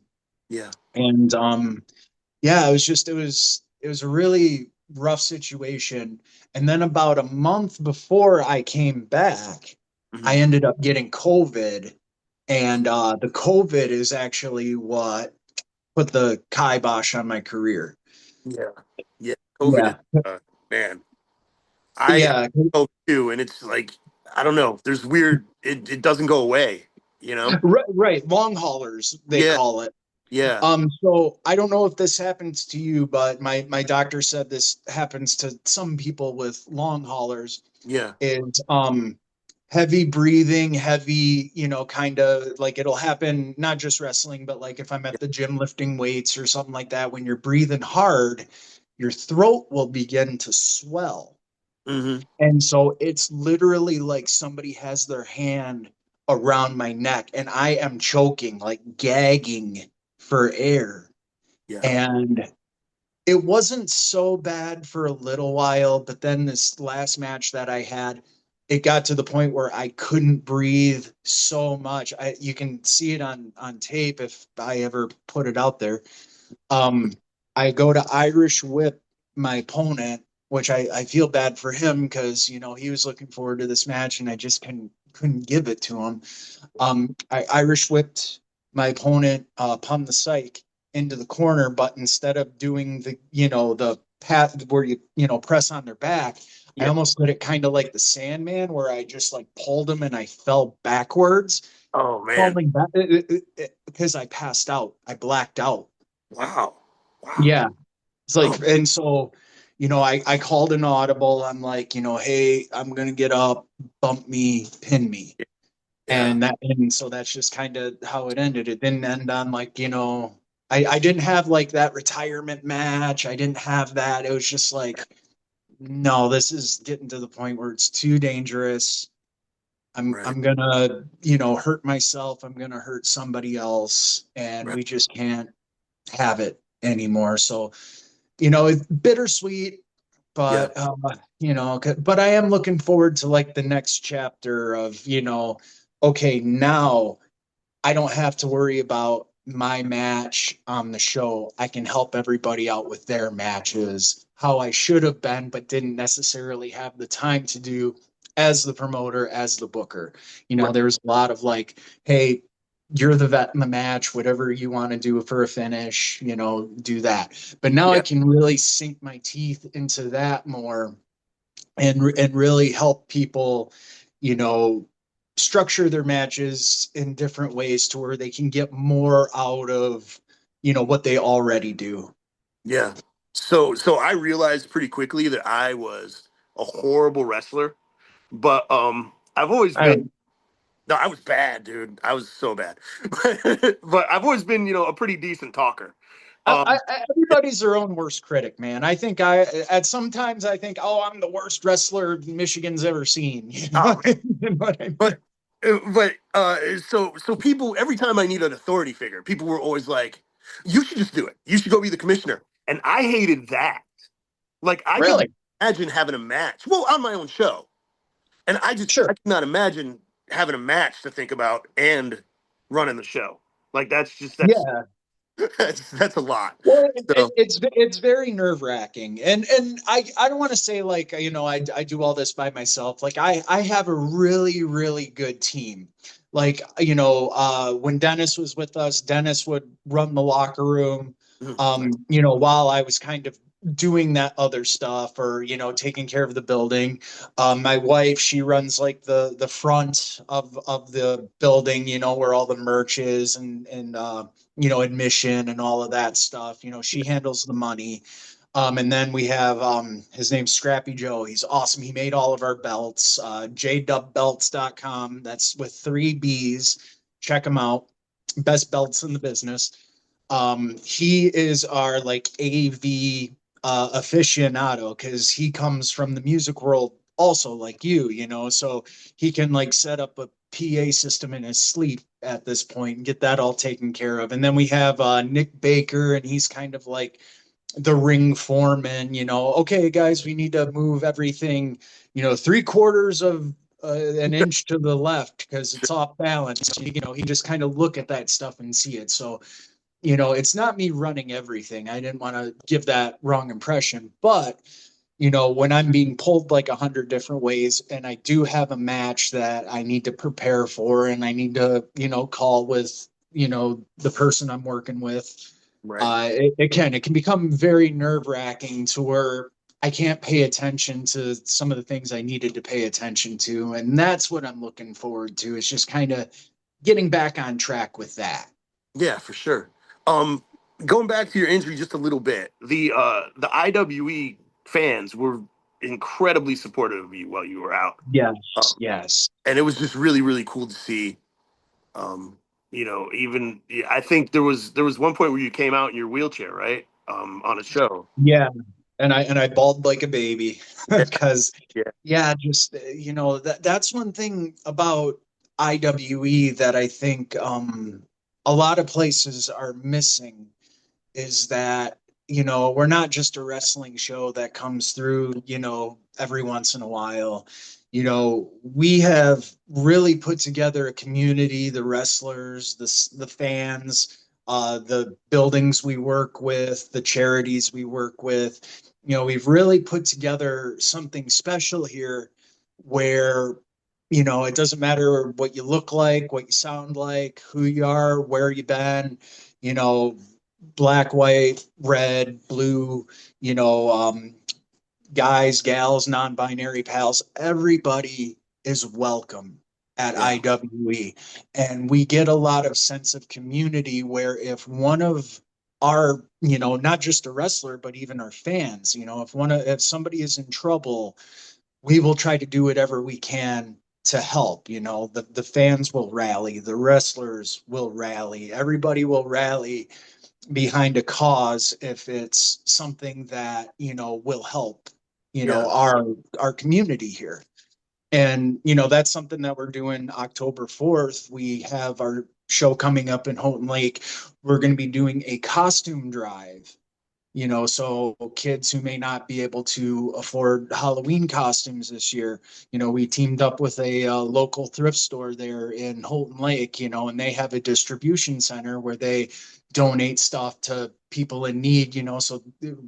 yeah. And yeah, it was a really rough situation. And then about a month before I came back, I Hmm. ended up getting COVID. And the COVID is actually what put the kibosh on my career. Yeah. Yeah. COVID is Yeah. man. I have Yeah. COVID too, and it's like I don't know. There's weird. It doesn't go away. You know. Right. Long haulers, they Yeah. call it. Yeah. So I don't know if this happens to you, but my doctor said this happens to some people with long haulers. Yeah. Is heavy breathing, heavy, kind of like it'll happen not just wrestling, but like if I'm at the gym lifting weights or something like that, when you're breathing hard, your throat will begin to swell. Hmm. And so it's literally like somebody has their hand around my neck and I am choking, like gagging for air. Yeah. And it wasn't so bad for a little while, but then this last match that I had, it got to the point where I couldn't breathe so much. You can see it on tape if I ever put it out there. Um, I go to Irish whip my opponent, which I feel bad for him because he was looking forward to this match and I just couldn't give it to him. I Irish whipped my opponent, upon the psych into the corner, but instead of doing the path where you press on their back, I Yeah. almost did it kind of like the Sandman, where I just like pulled him and I fell backwards, Oh man. falling back because I passed out. I blacked out. Wow. Wow. Yeah. It's Oh like, and so, I called an audible. I'm like, hey, I'm gonna get up, bump me, pin me. yeah. And so that's just kind of how it ended. It didn't end on like, I didn't have like that retirement match. I didn't have that. It was just like, no, this is getting to the point where it's too dangerous. I'm Right. I'm gonna, hurt myself. I'm gonna hurt somebody else, and Right. we just can't have it anymore. So, it's bittersweet, Yeah. but but I am looking forward to like the next chapter of, okay, now I don't have to worry about my match on the show. I can help everybody out with their matches, how I should have been, but didn't necessarily have the time to do as the promoter, as the booker. Right. There's a lot of like, hey, you're the vet in the match, whatever you want to do for a finish, do that. But now I Yeah. can really sink my teeth into that more and really help people, you know, structure their matches in different ways to where they can get more out of, what they already do. Yeah. So I realized pretty quickly that I was a horrible wrestler, but I've always been I, no, I was bad, dude. I was so bad. But I've always been, a pretty decent talker. Um everybody's their own worst critic, man. I think at sometimes I think, oh, I'm the worst wrestler Michigan's ever seen. You know oh what I mean? What I but mean? so people every time I need an authority figure, people were always like, "You should just do it. You should go be the commissioner." And I hated that. Like I could Really? imagine having a match. Well, on my own show. And I Sure. cannot imagine having a match to think about and running the show. Like Yeah. that's a lot. Well, So it's very nerve wracking, and I don't want to say like I do all this by myself. Like I have a really good team. Like when Dennis was with us, Dennis would run the locker room. nice. While I was kind of doing that other stuff or taking care of the building. My wife, she runs like the front of the building. Where all the merch is and admission and all of that stuff. She handles the money. And then we have his name's Scrappy Joe. He's awesome. He made all of our belts. JDubBelts.com. That's with 3 B's. Check him out. Best belts in the business. He is our like AV aficionado because he comes from the music world also like so he can like set up a PA system in his sleep at this point and get that all taken care of. And then we have Nick Baker, and he's kind of like the ring foreman. Okay, guys, we need to move everything, 3/4 of an inch to the left because it's off balance. He just kind of look at that stuff and see it. So it's not me running everything. I didn't want to give that wrong impression, but when I'm being pulled like 100 different ways and I do have a match that I need to prepare for and I need to, call with, the person I'm working with, Right. it can become very nerve wracking to where I can't pay attention to some of the things I needed to pay attention to. And that's what I'm looking forward to, is just kind of getting back on track with that. Yeah, for sure. Um, Going back to your injury just a little bit, the IWE fans were incredibly supportive of you while you were out. Yes, Um, yes. and it was just really cool to see. Um, even yeah, I think there was one point where you came out in your wheelchair, right? On a show. Yeah. And I bawled like a baby Yeah, because yeah, yeah, just that's one thing about IWE that I think a lot of places are missing, is that we're not just a wrestling show that comes through every once in a while. We have really put together a community, the wrestlers, the fans, the buildings we work with, the charities we work with. We've really put together something special here where it doesn't matter what you look like, what you sound like, who you are, where you've been, you know black, white, red, blue, you know, guys, gals, non-binary pals, everybody is welcome at yeah, IWE. And we get a lot of sense of community where if one of our, not just a wrestler, but even our fans, if somebody is in trouble, we will try to do whatever we can to help. The fans will rally, the wrestlers will rally, everybody will rally behind a cause if it's something that will help yeah, our community here. And that's something that we're doing October 4th. We have our show coming up in Houghton Lake. We're going to be doing a costume drive, so kids who may not be able to afford Halloween costumes this year, we teamed up with a local thrift store there in Houghton Lake, and they have a distribution center where they donate stuff to people in need, so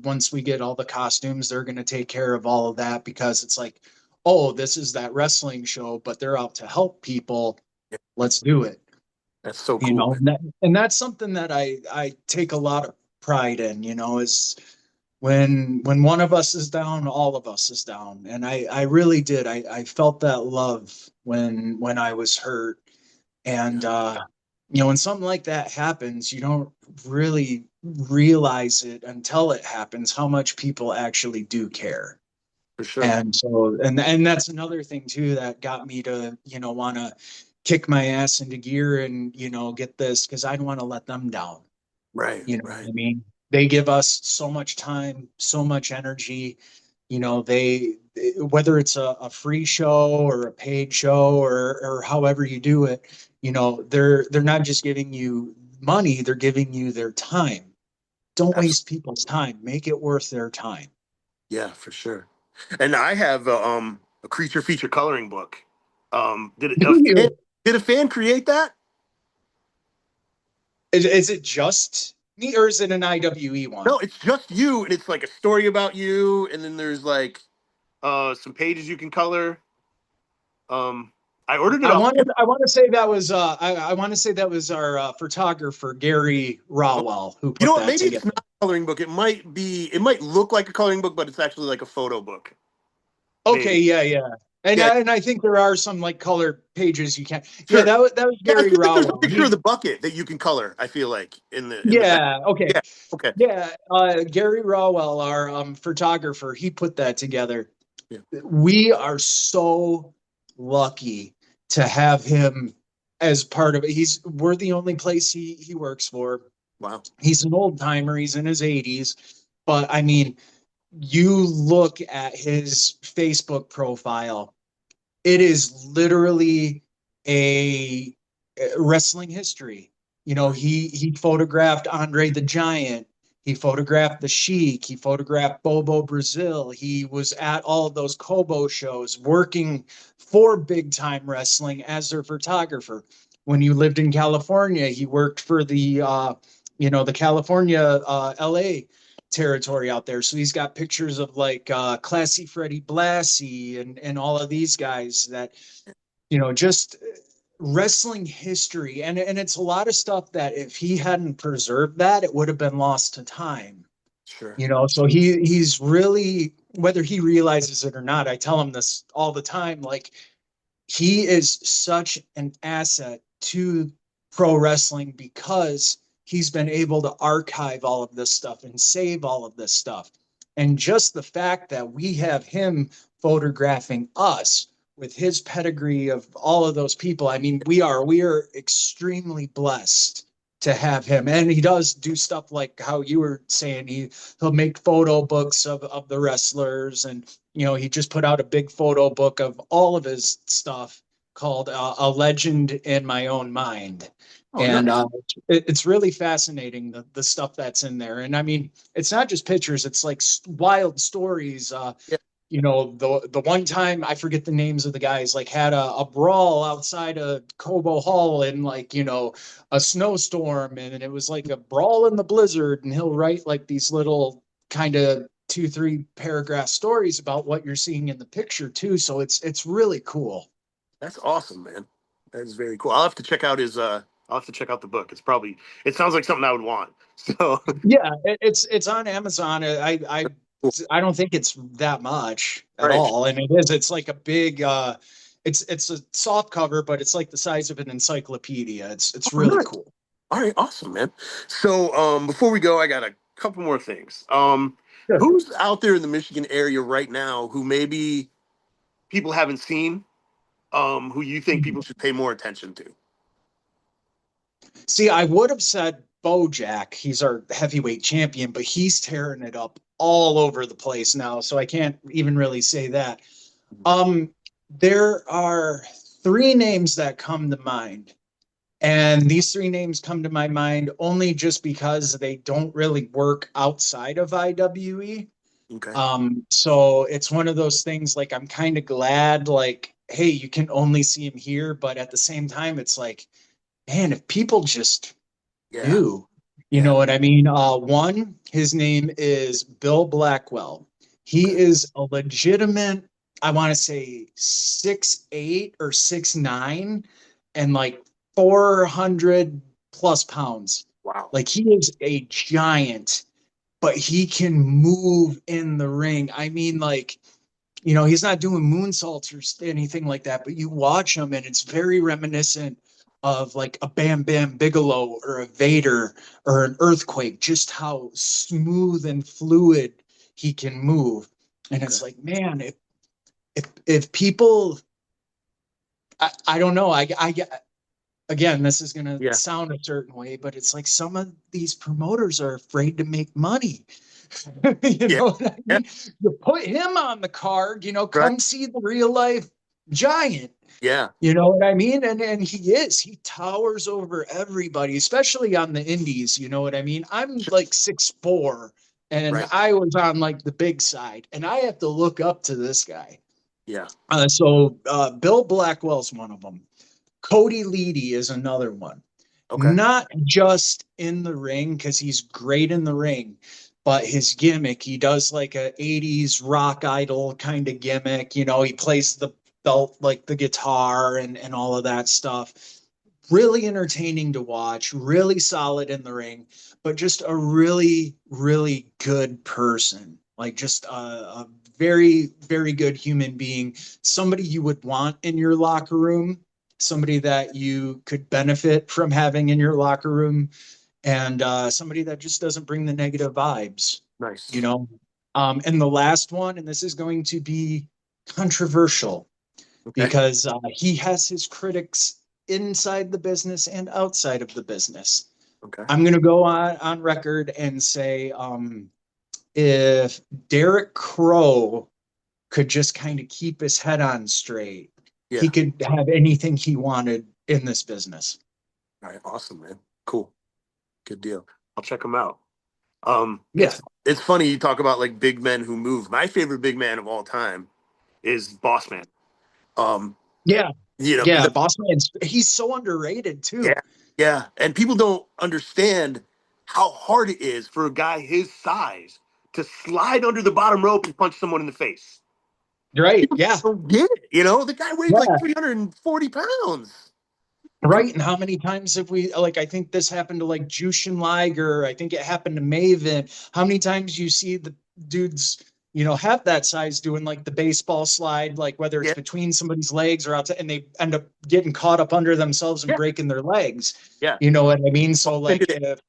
once we get all the costumes, they're going to take care of all of that, because it's like, oh, this is that wrestling show, but they're out to help people. yeah. Let's do it. That's so cool. And that's something that I take a lot of pride in, is when one of us is down, all of us is down. And I really did. I felt that love when I was hurt. And when something like that happens, you don't really realize it until it happens, how much people actually do care. For sure. And so, and that's another thing too that got me to, want to kick my ass into gear and, get this, because I don't want to let them down. Right, What right. I mean? They give us so much time, so much energy. Whether it's a free show or a paid show or however you do it, they're not just giving you money, they're giving you their time. Don't Absolutely. waste people's time. Make it worth their time. Yeah, for sure. And I have a creature feature coloring book. Do you? Did a fan create that? Is it just me or is it an IWE one? No, it's just you, and it's like a story about you, and then there's like some pages you can color. Um, I ordered it off. I want to say that was I want to say that was our photographer Gary Rawell who You know put what? that Maybe it's together. not a coloring book. It might be. It might look like a coloring book, but it's actually like a photo book. Okay, Maybe. yeah, yeah. Yeah. And I think there are some like color pages you can. Yeah, Sure. that was Yeah, I Gary feel like there's a Rawell. picture of He the bucket that you can color. I feel like in the back. yeah, okay. Yeah. Okay. Yeah, Gary Rawell, our photographer, he put that together. Yeah. We are so lucky to have him as part of it. We're the only place he works for. Wow. He's an old timer. He's in his 80s, but I mean, you look at his Facebook profile, it is literally a wrestling history. You know, Right. he photographed Andre the Giant. He photographed the Sheik. He photographed Bobo Brazil. He was at all of those Kobo shows working for big time wrestling as their photographer. When you lived in California, he worked for the California, LA territory out there. So he's got pictures of like Classy Freddie Blassie and all of these guys that just wrestling history, and it's a lot of stuff that if he hadn't preserved that, it would have been lost to time. Sure. So he's really, whether he realizes it or not, I tell him this all the time, like he is such an asset to pro wrestling because he's been able to archive all of this stuff and save all of this stuff. And just the fact that we have him photographing us with his pedigree of all of those people, I mean, we are extremely blessed to have him. And he does do stuff like how you were saying, he'll make photo books of the wrestlers, and he just put out a big photo book of all of his stuff called A Legend in My Own Mind. Oh, And nice. it's really fascinating, the stuff that's in there. And I mean, it's not just pictures, it's like wild stories. Yeah. The one time, I forget the names of the guys, like had a brawl outside of Cobo Hall in like, a snowstorm, and it was like a brawl in the blizzard, and he'll write like these little kind of 2-3 paragraph stories about what you're seeing in the picture too. So it's really cool. That's awesome, man. That is very cool. I'll have to check out his. I'll have to check out the book. It's probably. It sounds like something I would want. So. Yeah, it's on Amazon. Cool. I don't think it's that much All at right. all, and it is. It's like a big. It's a soft cover, but it's like the size of an encyclopedia. It's Oh, really nice. cool. All right. Awesome, man. So, before we go, I got a couple more things. Sure. Who's out there in the Michigan area right now who maybe people haven't seen? Who you think people should pay more attention to? See, I would have said Bojack. He's our heavyweight champion, but he's tearing it up all over the place now. So I can't even really say that. Um, there are three names that come to mind. And these three names come to my mind only just because they don't really work outside of IWE. Okay. So it's one of those things, like I'm kind of glad, like, hey, you can only see him here, but at the same time, it's like, man, if people just Yeah. knew, you know Yeah. what I mean? One, his name is Bill Blackwell. He Okay. is a legitimate, I want to say 6'8" or 6'9", and like 400 plus pounds. Wow. Like he is a giant, but he can move in the ring. I mean, like, he's not doing moonsaults or anything like that, but you watch him and it's very reminiscent of like a Bam Bam Bigelow or a Vader or an Earthquake, just how smooth and fluid he can move. And Okay. it's like, man, if people, I don't know, I get, again, this is going to Yeah. sound a certain way, but it's like some of these promoters are afraid to make money. You Yeah. know what I Yeah. mean? You put him on the card, Right. come see the real life giant. Yeah. You know what I mean? And he towers over everybody, especially on the indies. You know what I mean? I'm Sure. like 6'4", and Right. I was on like the big side, and I have to look up to this guy. Yeah. So Bill Blackwell's one of them. Cody Leedy is another one. Okay. Not just in the ring, because he's great in the ring, but his gimmick, he does like a 80s rock idol kind of gimmick. You know, he plays the belt like the guitar and all of that stuff. Really entertaining to watch, really solid in the ring, but just a really, really good person. Like just a very, very good human being, somebody you would want in your locker room, somebody that you could benefit from having in your locker room, and somebody that just doesn't bring the negative vibes, you Nice. know. And the last one, and this is going to be controversial Okay. because he has his critics inside the business and outside of the business. Okay. I'm going to go on record and say if Derek Crow could just kind of keep his head on straight, he Yeah. could have anything he wanted in this business. All right. Awesome, man. Cool. Good deal. I'll check them out. Yeah. It's funny you talk about like big men who move. My favorite big man of all time is Boss Man. Um, Yeah. Yeah. Because Boss Man's, he's so underrated yeah, too. yeah, and people don't understand how hard it is for a guy his size to slide under the bottom rope and punch someone in the face. Right. People Yeah. don't get it. The guy weighs like Yeah. 340 pounds. Come Right. And how many times have we, like, I think this happened to like Jushin Liger. I think it happened to Maven. How many times you see the dudes, have that size doing like the baseball slide, like whether it's yeah, between somebody's legs or outside, and they end up getting caught up under themselves and yeah, breaking their legs. yeah. You know what I mean? So, And like, did it. if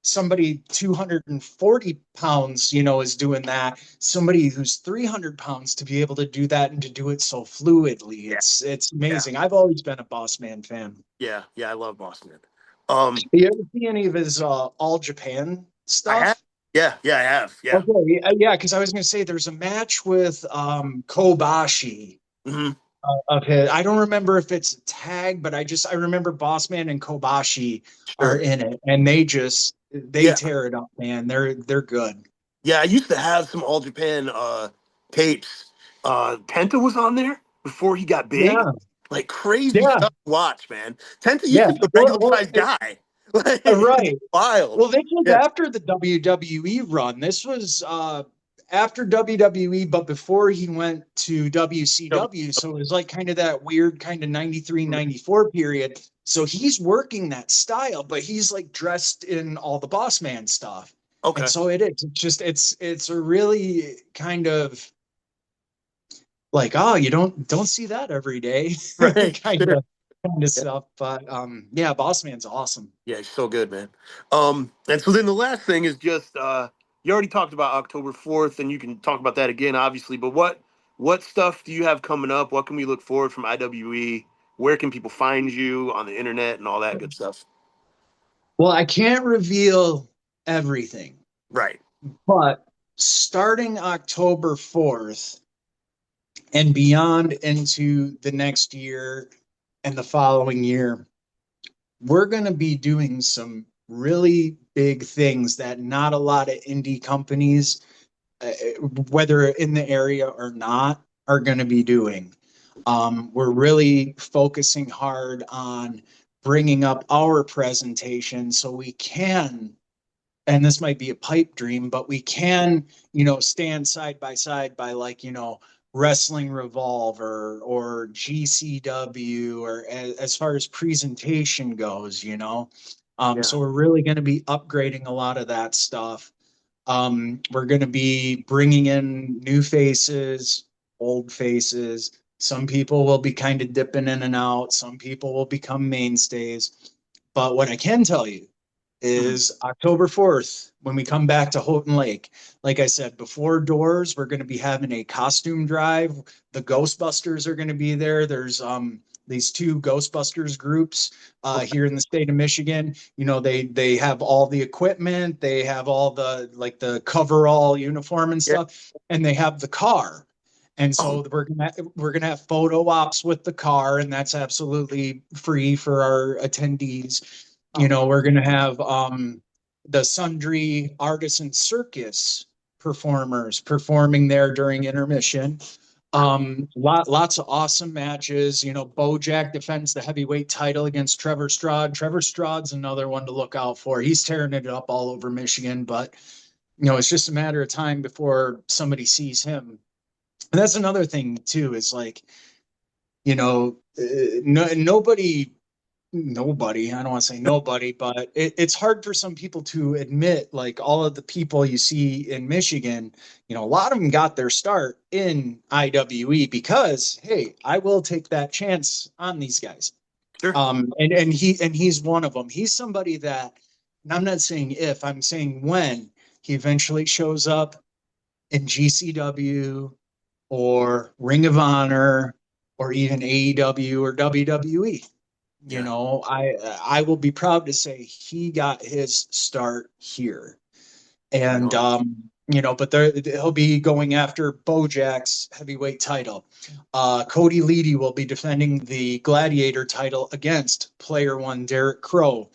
somebody 240 pounds, is doing that, somebody who's 300 pounds to be able to do that and to do it so fluidly, Yeah, it's yeah, amazing. I've always been a Boss Man fan. yeah, yeah. I love Boston. Um, You ever see any of his All Japan I have. stuff? Yeah, yeah, I have. Yeah. Okay, yeah, because I was going to say there's a match with Kobashi Hmm. of his. I don't remember if it's a tag, but I remember Bossman and Kobashi are Sure. in it, and they Yeah, tear it up, man. They're good. yeah. I used to have some All Japan tapes. Penta was on there before he got big. Yeah, Like crazy yeah, stuff to watch, man. Tenta used yeah. to be a Well, regular sized guy. Like it's right. wild. Well, this was Yeah. after the WWE run. This was after WWE, but before he went to W- WCW. So it was like kind of that weird kind of 93, 94 period. So he's working that style, but he's like dressed in all the boss man stuff. And Okay. so it is. It's just it's a really kind of like, oh, you don't see that every day Right. kind Sure. of Yeah. stuff. But yeah, boss man's awesome. Yeah, he's so good, man. And so then the last thing is just you already talked about October 4th, and you can talk about that again, obviously. But what stuff do you have coming up? What can we look forward from IWE? Where can people find you on the internet and all that good stuff? Well, I can't reveal everything, Right. but starting October 4th and beyond into the next year and the following year, we're going to be doing some really big things that not a lot of indie companies, uh, whether in the area or not, are going to be doing. We're really focusing hard on bringing up our presentation so we can, and this might be a pipe dream, but we can, stand side by side by like, Wrestling Revolve or GCW or as far as presentation goes. Yeah. So we're really going to be upgrading a lot of that stuff. We're going to be bringing in new faces, old faces. Some people will be kind of dipping in and out. Some people will become mainstays. But what I can tell you Mhm. is October 4th, when we come back to Houghton Lake. Like I said, before doors, we're going to be having a costume drive. The Ghostbusters are going to be there. There's these two Ghostbusters groups Okay. here in the state of Michigan. They have all the equipment, they have all the like the coverall uniform and Yeah. stuff, and they have the car. And Oh, so we're gonna have photo ops with the car, and that's absolutely free for our attendees. oh, We're gonna have the sundry artisan circus performers performing there during intermission. Lots of awesome matches. You know, Bojack defends the heavyweight title against Trevor Strad. Trevor Strad's another one to look out for. He's tearing it up all over Michigan, but you know, it's just a matter of time before somebody sees him. And that's another thing too, is like, you know, nobody, I don't want to say nobody, but it's hard for some people to admit, like all of the people you see in Michigan, you know, a lot of them got their start in IWE because, hey, I will take that chance on these guys. Sure. And he's one of them. He's somebody that, and I'm not saying if, I'm saying when he eventually shows up in GCW or Ring of Honor or even AEW or WWE. You Yeah. know, I will be proud to say he got his start here. Right And on. you know, but he'll be going after Bojack's heavyweight title. Cody Leedy will be defending the Gladiator title against Player One Derek Crow.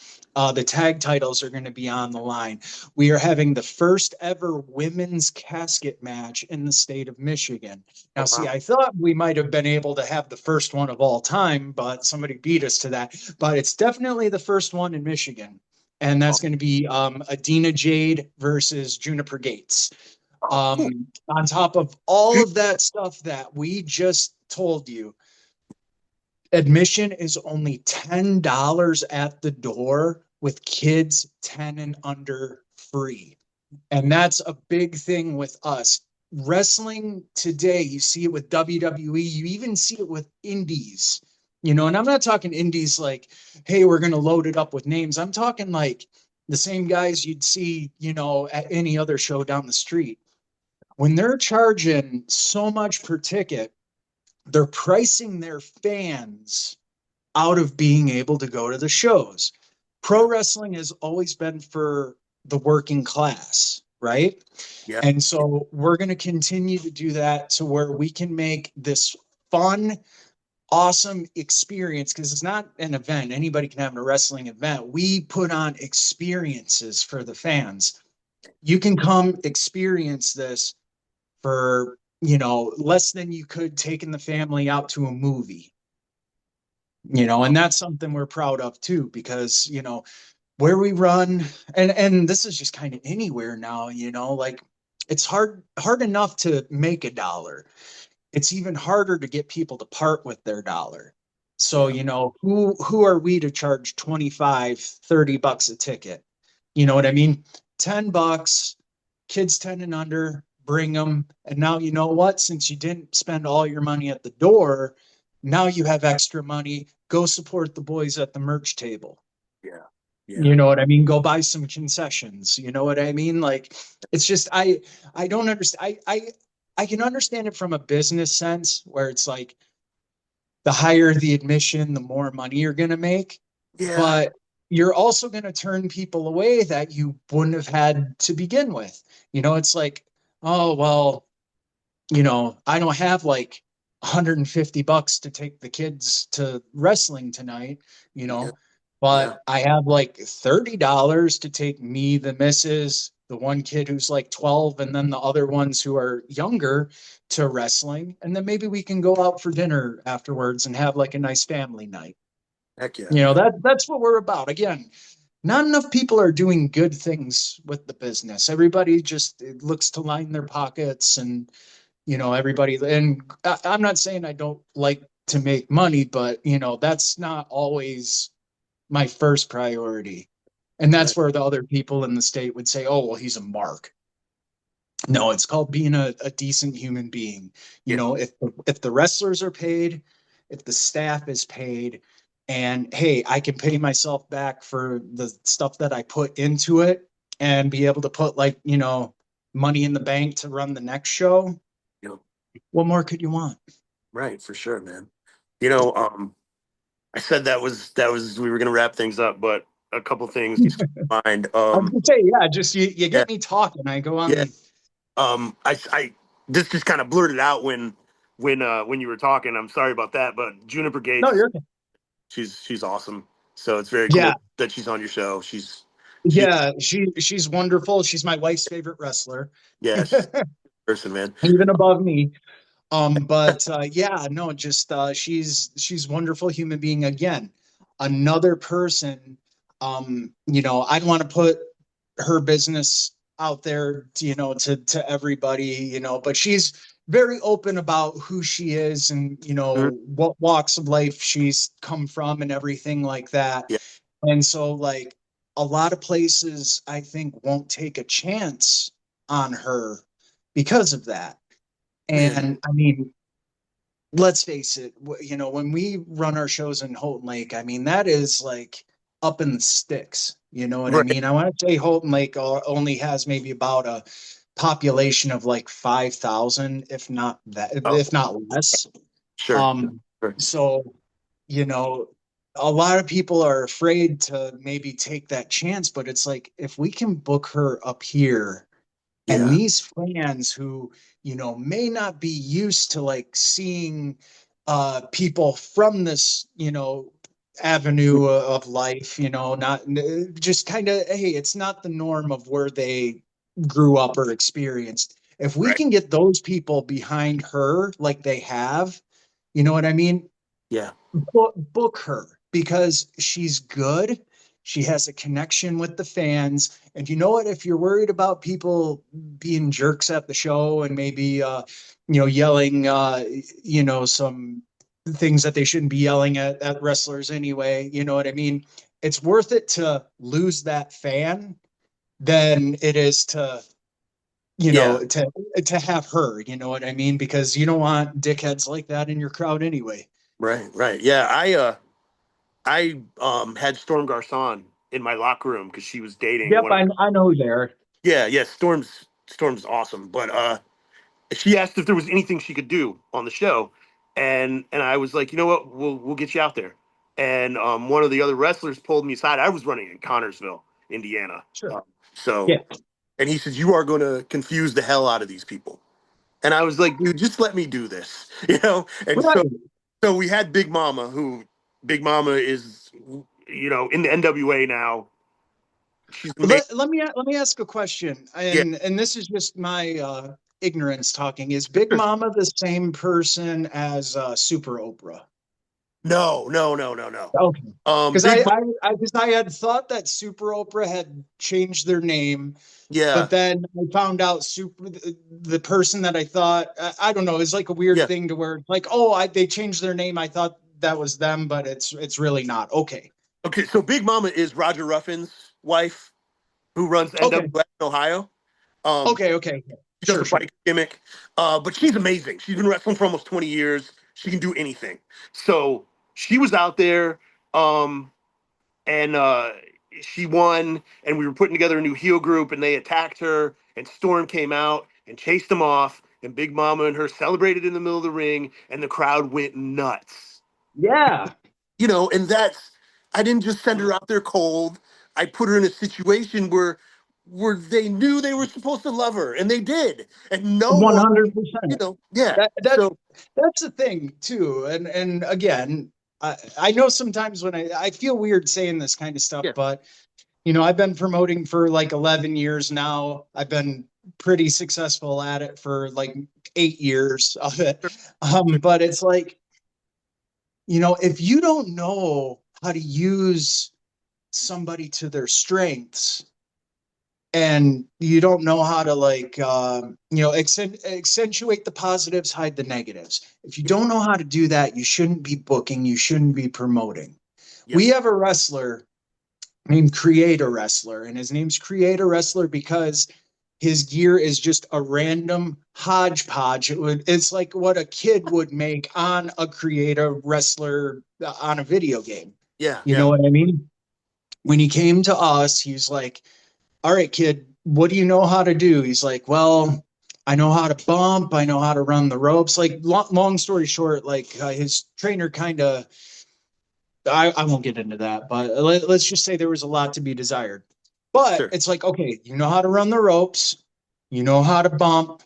The tag titles are going to be on the line. We are having the first ever women's casket match in the state of Michigan. Now, Oh, see, wow. I thought we might have been able to have the first one of all time, but somebody beat us to that. But it's definitely the first one in Michigan, and Oh, that's going to be Adina Jade versus Juniper Gates. oh, cool. On top of all of that stuff that we just told you, admission is only $10 at the door with kids 10 and under free. And that's a big thing with us. Wrestling today, you see it with WWE, you even see it with indies. You know, and I'm not talking indies like, hey, we're going to load it up with names. I'm talking like the same guys you'd see, you know, at any other show down the street. When they're charging so much per ticket, they're pricing their fans out of being able to go to the shows. Pro Yeah. wrestling has always been for the working class, right? Yeah. And so we're going to continue to do that to where we can make this fun, awesome experience, because it's not an event. Anybody can have a wrestling event. We put on experiences for the fans. You can come experience this for, you know, less than you could taking the family out to a movie. You know, Oh, and that's something we're proud of too, because, you know, where we run, and this is just kind of anywhere now, you know, like it's hard enough to make a dollar. It's even harder to get people to part with their dollar. So, yeah. you know, who are we to charge 25, $30 a ticket? You know what I mean? $10, kids 10 and under, bring them. And now, you know what? Since you didn't spend all your money at the door, now you have extra money. Go support the boys at the merch table. Yeah. Yeah. You know what I mean? Go buy some concessions. You know what I mean? Like it's just I don't understand. I can understand it from a business sense where it's like the higher the admission, the more money you're going to make. Yeah. But you're also going to turn people away that you wouldn't have had to begin with. You know, it's like, oh, well, you know, I don't have like $150 to take the kids to wrestling tonight, you Yeah. know, Yeah. but I have like $30 to take me, the missus, the one kid who's like 12, and then the other ones who are younger to wrestling. And then maybe we can go out for dinner afterwards and have like a nice family night. Heck yeah, You know, man. that's what we're about. Again, not enough people are doing good things with the business. Everybody just looks to line their pockets, and you know, everybody. And I'm not saying I don't like to make money, but you know, that's not always my first priority. And Right. that's where the other people in the state would say, oh, well, he's a mark. No, it's called being a decent human being. You Yeah. know, if the wrestlers are paid, if the staff is paid, and hey, I can pay myself back for the stuff that I put into it and be able to put, like, you know, money in the bank to run the next show, Yeah. what more could you want? Right. For sure, man. You know, I said that was we were gonna wrap things up, but a couple things just came to mind. I was gonna say, yeah, just you Yeah. get me talking. I go Yeah. on. I this just kind of blurted out when you were talking. I'm sorry about that, but Juniper No, Gates, you're she's awesome. So it's very yeah. cool that she's on your show. She's Yeah, she's wonderful. She's my wife's favorite wrestler, Yeah, she's a person, man. even above me. But yeah, no, just she's wonderful human being again. Another person, I want to put her business out there, to everybody, but she's very open about who she is and, Mhm. what walks of life she's come from and everything like that. Yeah, And so like a lot of places I think won't take a chance on her because of that. man. And I mean, let's face it, when we run our shows in Houghton Lake, I mean, that is like up in the sticks. You know what I Right. mean? I want to say Houghton Lake only has maybe about a population of like 5,000, if not that, Oh, if not less. sure. Um, Sure. so, you know, a lot of people are afraid to maybe take that chance, but it's like if we can book her up here and Yeah. these fans who, may not be used to like seeing people from this, avenue of life, not just kind of, hey, it's not the norm of where they grew up or experienced. If we Right. can get those people behind her like they have, you know what I mean? Yeah. Book her because she's good. She has a connection with the fans. And you know what? If you're worried about people being jerks at the show and maybe, yelling, some things that they shouldn't be yelling at wrestlers anyway, you know what I mean? It's worth it to lose that fan than it is to, Yeah. to have her, you know what I mean? Because you don't want dickheads like that in your crowd anyway. Right. Right. Yeah. I had Storm Garcon in my locker room because she was dating Yep, one of. I know there. Yeah. Yeah. Storm's awesome, but she asked if there was anything she could do on the show, and I was like, you know what, we'll get you out there. And one of the other wrestlers pulled me aside. I was running in Connorsville, Indiana. Sure. So, Yeah. and he said, you are going to confuse the hell out of these people. And I was like, dude, just let me do this, you know. And Right. so we had Big Mama is, in the NWA now. She's amazing. Let me ask a question, Yeah. and this is just my ignorance talking. Is Big Mama the same person as Super Oprah? No, no, no, no, no. Okay. Because Big Mama, because I had thought that Super Oprah had changed their name, but yeah, then I found out the person that I thought I don't know, is like a weird yeah. thing to where like, oh, they changed their name. I thought that was them, but it's really not. Okay. Okay, so Big Mama is Roger Ruffin's wife, who runs Okay. NWA in Ohio. Um, Okay. Okay. she does Sure. a Sure. bike gimmick, but she's amazing. She's been wrestling for almost 20 years. She can do anything. So she was out there, um, and she won. And we were putting together a new heel group, and they attacked her. And Storm came out and chased them off. And Big Mama and her celebrated in the middle of the ring, and the crowd went nuts. Yeah. And that's, I didn't just send her out there cold. I put her in a situation where they knew they were supposed to love her, and they did. And no one, 100%. yeah. That that's So that's the thing too. And again, I know sometimes when I feel weird saying this kind of stuff, yeah, but I've been promoting for like 11 years now. I've been pretty successful at it for like 8 years of it. But it's like, if you don't know how to use somebody to their strengths, and you don't know how to like accentuate the positives, hide the negatives. If you don't know how to do that, you shouldn't be booking, you shouldn't be promoting. yep, We have a wrestler named Creator Wrestler, and his name's Creator Wrestler because his gear is just a random hodgepodge. It's like what a kid would make on a Creator Wrestler on a video game. yeah, You yeah, know what I mean? When he came to us, he's like, all right, kid, what do you know how to do? He's like, well, I know how to bump. I know how to run the ropes. Like, long story short, like his trainer kind of, I won't get into that, but let's just say there was a lot to be desired. But sure, it's like, okay, you know how to run the ropes. You know how to bump.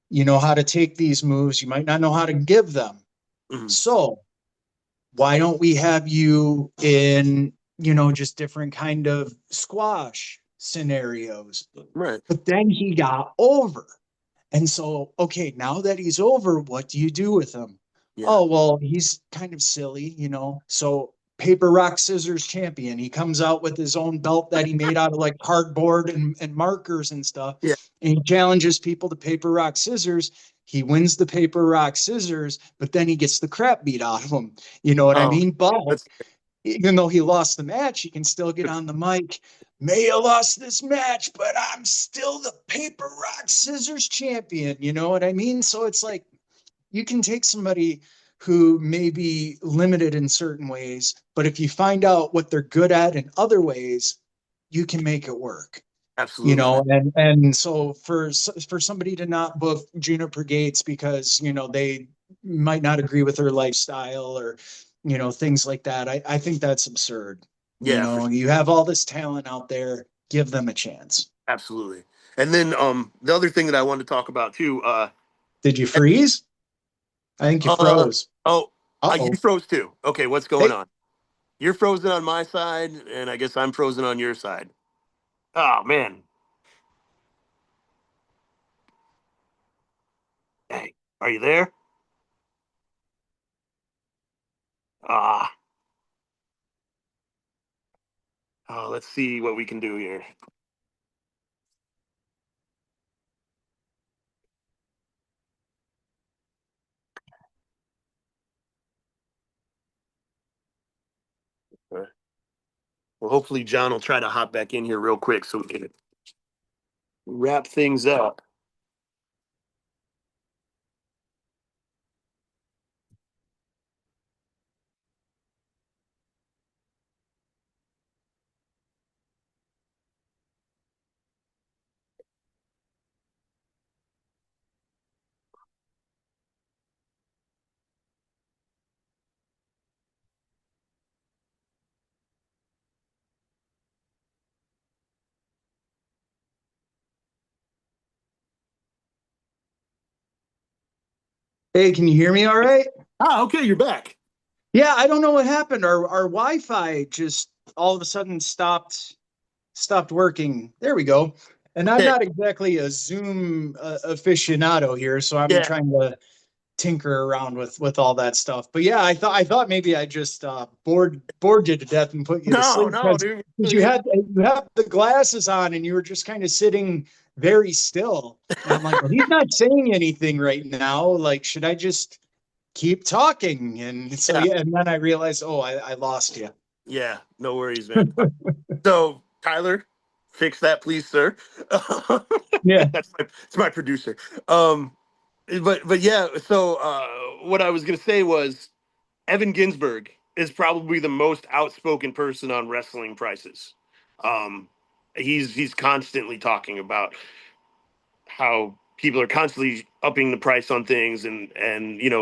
You know how to take these moves. You might not know how to give them. mhm, So why don't we have you in just different kind of squash scenarios. Right. But then he got over. And so, okay, now that he's over, what do you do with him? Yeah. Oh, well, he's kind of silly. So paper, rock, scissors champion. He comes out with his own belt that he made out of like cardboard and markers and stuff. Yeah. And he challenges people to paper, rock, scissors. He wins the paper, rock, scissors, but then he gets the crap beat out of him. You know what I Oh, mean? But that's even though he lost the match, he can still get on the mic. May have lost this match, but I'm still the paper, rock, scissors champion. You know what I mean? So it's like you can take somebody who may be limited in certain ways, but if you find out what they're good at in other ways, you can make it work. absolutely, man. And so for somebody to not book Juniper Gates because they might not agree with her lifestyle or things like that, I think that's absurd. Yeah, for sure. You have all this talent out there, give them a chance. Absolutely. And then the other thing that I wanted to talk about too, Did you freeze? I think you uh froze. oh, you Uh-oh. froze too. Okay, what's going Hey, on? You're frozen on my side, and I guess I'm frozen on your side. Oh man. Hey, are you there? Ah, let's see what we can do here. Uh, Well, hopefully John will try to hop back in here real quick so we can wrap things up. hey, can you hear me all right? Okay, you're back. Yeah, I don't know what happened. Our Wi-Fi just all of a sudden stopped working. There we go. And I'm Okay. not exactly a Zoom aficionado here, so I'm Yeah. trying to tinker around with all that stuff. But yeah, I thought maybe I just bored you to death and put you to No, sleep no, because dude. you have the glasses on and you were just kind of sitting very still. And I'm like, well, he's not saying anything right now. Like, should I just keep talking? And so Yeah. yeah, and then I realized, oh, I lost you. Yeah. No worries, man. So, Tyler, fix that, please, sir. Yeah. It's my producer. Um, but yeah. So, what I was gonna say was Evan Ginsberg is probably the most outspoken person on wrestling prices. Um, he's constantly talking about how people are constantly upping the price on things, and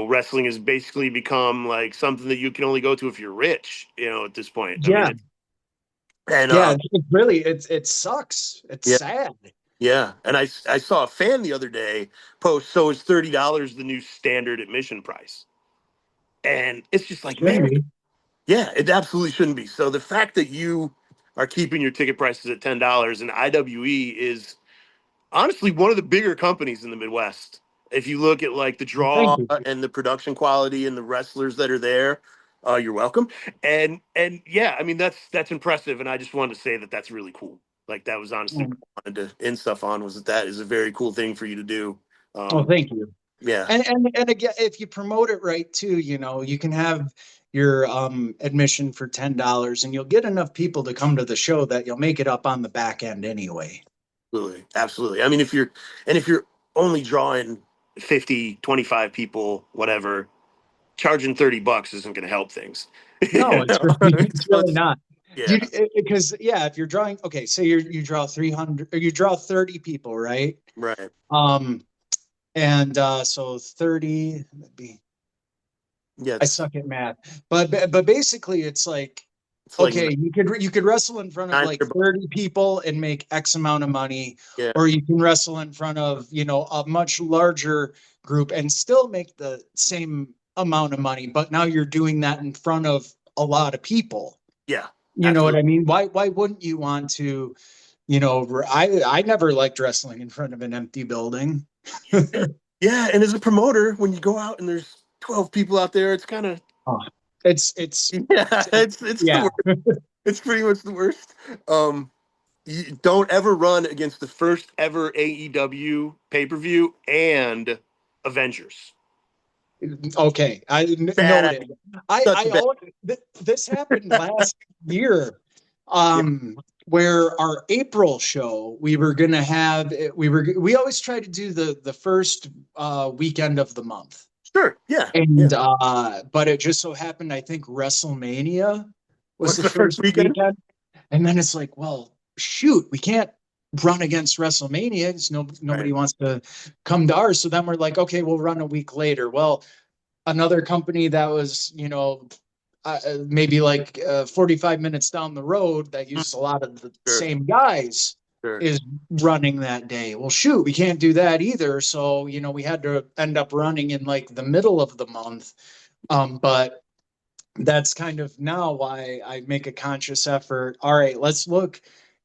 wrestling has basically become like something that you can only go to if you're rich. At this point, I mean, Yeah. and Yeah. It really it sucks. It's yeah. sad. Yeah, and I saw a fan the other day post, so is $30 the new standard admission price? And it's just like, Shouldn't man, be. yeah, it absolutely shouldn't be. So the fact that you are keeping your ticket prices at $10 and IWE is honestly one of the bigger companies in the Midwest. If you look at like the Thank draw you. and the production quality and the wrestlers that are there, you're welcome. And yeah, I mean that's impressive, and I just wanted to say that that's really cool. Like that was honestly what I wanted to end stuff on, was that is a very cool thing for you to do. Oh, Um, thank you. yeah, And again, if you promote it right too, you can have your admission for $10 and you'll get enough people to come to the show that you'll make it up on the back end anyway. absolutely, absolutely. I mean, if you're only drawing 50, 25 people, whatever, charging $30 isn't going to help things. No, You it's know? really, it's So really not. yeah, Because yeah, if you're drawing, okay, say you draw 300 or you draw 30 people, right? right. Um, and so 30, that'd be, Yeah, I suck at math, but basically it's like, it's like okay, you could wrestle in front of like 900 bucks. 30 people and make X amount of money, Yeah, or you can wrestle in front of, a much larger group and still make the same amount of money, but now you're doing that in front of a lot of people. yeah, You know what I Absolutely. mean? Why wouldn't you want to, you know, I never liked wrestling in front of an empty building. Yeah. Yeah, and as a promoter, when you go out and there's 12 people out there, it's kind of Oh, it's yeah, it's the yeah. worst. It's pretty much the worst. Um, you don't ever run against the first ever AEW pay-per-view and Avengers. Okay, Bad idea. noted. Such I a bad. always this happened last year, Yeah, where our April show we were gonna have we always try to do the first weekend of the month, sure. Yeah, yeah. and but it just so happened I think WrestleMania was What's the the first first weekend? weekend, and then it's like, well, shoot, we can't run against WrestleMania because Right. nobody wants to come to ours. So then we're like, okay, we'll run a week later. Well, another company that was, maybe like 45 minutes down the road that Mm, uses a lot of the sure, same guys sure. is running that day. Well, shoot, we can't do that either. So, we had to end up running in like the middle of the month. But that's kind of now why I make a conscious effort. All right, let's look.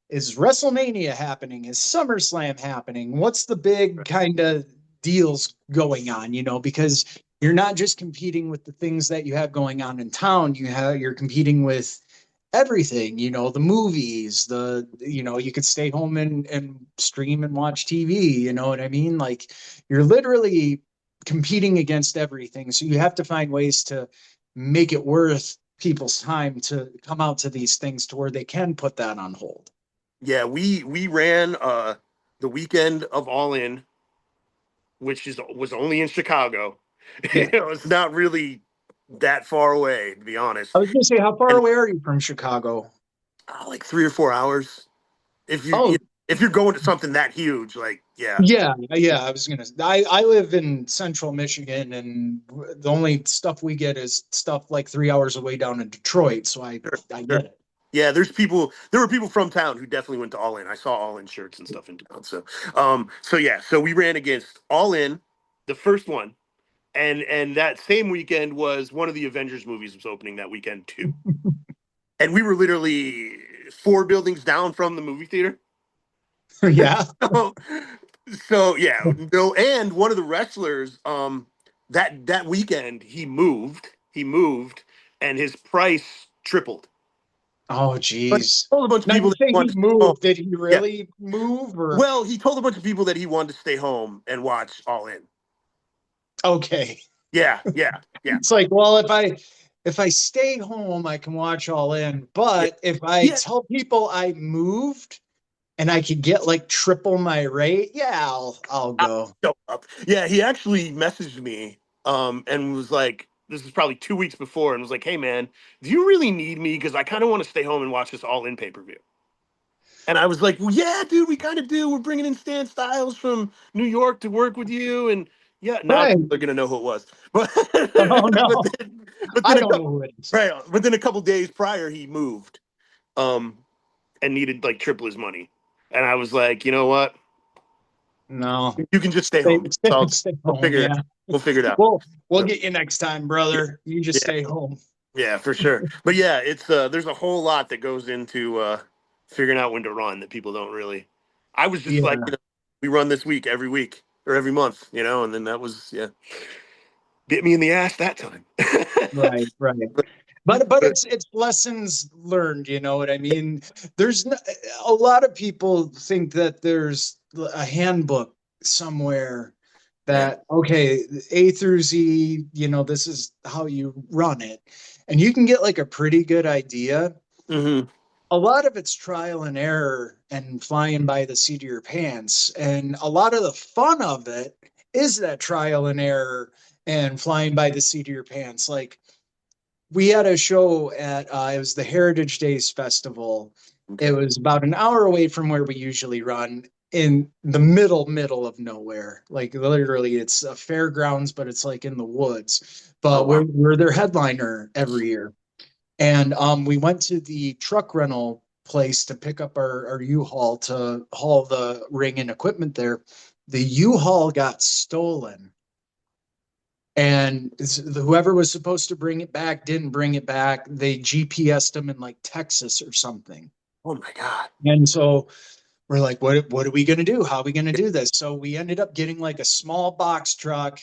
Is WrestleMania happening? Is SummerSlam happening? What's the big kind of deals going on? Because you're not just competing with the things that you have going on in town. You're competing with everything, the movies, you could stay home and stream and watch TV, you know what I mean? Like you're literally competing against everything. So you have to find ways to make it worth people's time to come out to these things to where they can put that on hold. Yeah, we ran the weekend of All In, which is was only in Chicago. Yeah. It's not really that far away, to be honest. I was gonna say, how far And away are you from Chicago? like 3 or 4 hours. If Oh, if you're going to something that huge, like yeah, yeah. I live in central Michigan, and the only stuff we get is stuff like 3 hours away down in Detroit. So sure, I sure. get it. Yeah, there were people from town who definitely went to All In. I saw All In shirts and stuff in town. So yeah, so we ran against All In, the first one, and that same weekend was one of the Avengers movies was opening that weekend too. And we were literally 4 buildings down from the movie theater. Yeah. So, so yeah, no, and one of the wrestlers, that weekend he moved, and his price tripled. Oh, But he geez. told a bunch of Now people you that say he he wanted to stay home. moved. Did he Yeah, really move or well, he told a bunch of people that he wanted to stay home and watch All In. okay? Yeah, yeah, yeah, It's like, well, if I stay home, I can watch All In. yeah, But if I yeah. tell people I moved and I could get like triple my rate, yeah, I'll I'll go. show up. Yeah, he actually messaged me, and was like, this is probably 2 weeks before, and was like, hey man, do you really need me? Because I kind of want to stay home and watch this All In pay-per-view. And I was like, well, yeah, dude, we kind of do. We're bringing in Stan Styles from New York to work with you. And yeah, now Right. people are going to know who it was. But, Oh but, no. then I a don't couple, know who it is. right, but then a couple days prior, he moved, um, and needed like triple his money. And I was like, you know what? No. You can just stay Stay, home. stay, So stay we'll home, figure it yeah. out. We'll figure it out. We'll So get you next time, yeah, brother. You just yeah, stay home. yeah, for sure. But yeah, it's there's a whole lot that goes into figuring out when to run that people don't really. I was just like, Yeah. we run this week every week or every month, and then that was yeah, bit me in the ass that time. Right, right. but, But but it's lessons learned, you know what I mean? There's no, a lot of people think that there's a handbook somewhere yeah, that okay, A through Z, this is how you run it. And you can get like a pretty good idea. hmm A lot of it's trial and error and flying by the seat of your pants. And a lot of the fun of it is that trial and error and flying by the seat of your pants. Like we had a show at it was the Heritage Days Festival. It okay, was about an hour away from where we usually run in the middle of nowhere. Like literally it's a fairgrounds, but it's like in the woods. oh But wow, we're their headliner every year. And we went to the truck rental place to pick up our U-Haul to haul the ring and equipment there. The U-Haul got stolen And whoever was supposed to bring it back didn't bring it back. They GPSed them in like Texas or something. Oh my God. And so we're like, what are we going to do? How are we going to do this? So we ended up getting like a small box truck,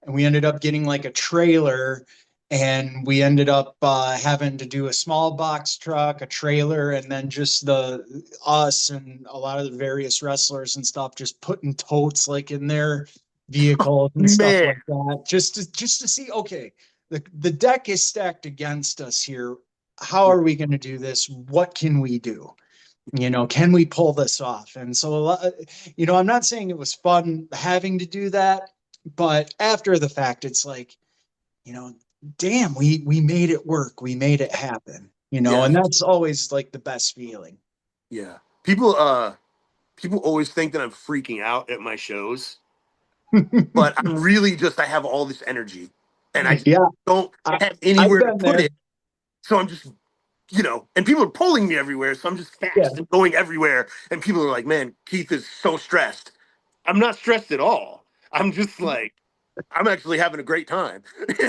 and we ended up getting like a trailer, and we ended up having to do a small box truck, a trailer, and then just the us and a lot of the various wrestlers and stuff just putting totes like in their vehicles and stuff Man. like that, just to see, okay, the deck is stacked against us here. How Yeah. are we going to do this? What can we do? Can we pull this off? And so, I'm not saying it was fun having to do that, but after the fact, it's like, you know, damn, we made it work. We made it happen, Yeah. and that's always like the best feeling. Yeah. People always think that I'm freaking out at my shows, but I'm really just I have all this energy and I Yeah, don't I, have I've anywhere to been put there. it. So I'm just, and people are pulling me everywhere. So I'm just Yeah, fast and going everywhere. And people are like, man, Keith is so stressed. I'm not stressed at all. I'm just like, I'm actually having a great time.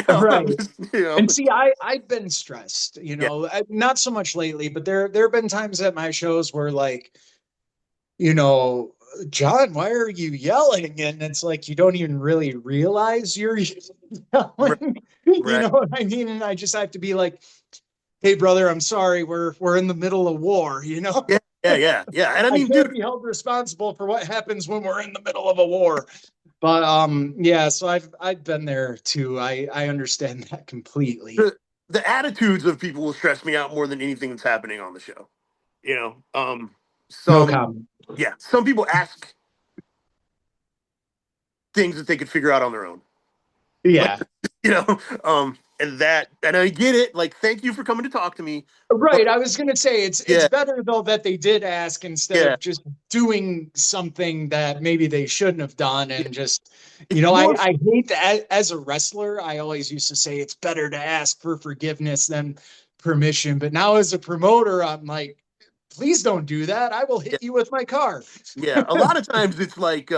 I'm right. just, And see, I've been stressed, yeah, not so much lately, but there have been times at my shows where like, you know, John, why are you yelling? And it's like you don't even really realize you're right, yelling. You right. know what I mean? And I just have to be like, hey brother, I'm sorry, we're in the middle of war, you know? Yeah, yeah, yeah, yeah. And I I mean, can't dude, be held responsible for what happens when we're in the middle of a war. But yeah, so I've been there too. I understand that completely. the the attitudes of people will stress me out more than anything that's happening on the show. You know, No some comment. yeah, some people ask things that they could figure out on their own. Like, Yeah. and I get it. Like, thank you for coming to talk to me. But Right. I was gonna say it's yeah, better though that they did ask instead yeah, of just doing something that maybe they shouldn't have done yeah. and just It's I, more, I hate that as a wrestler. I always used to say it's better to ask for forgiveness than permission. But now as a promoter, I'm like, please don't do that. I will yeah, hit you with my car. yeah. A lot of times it's like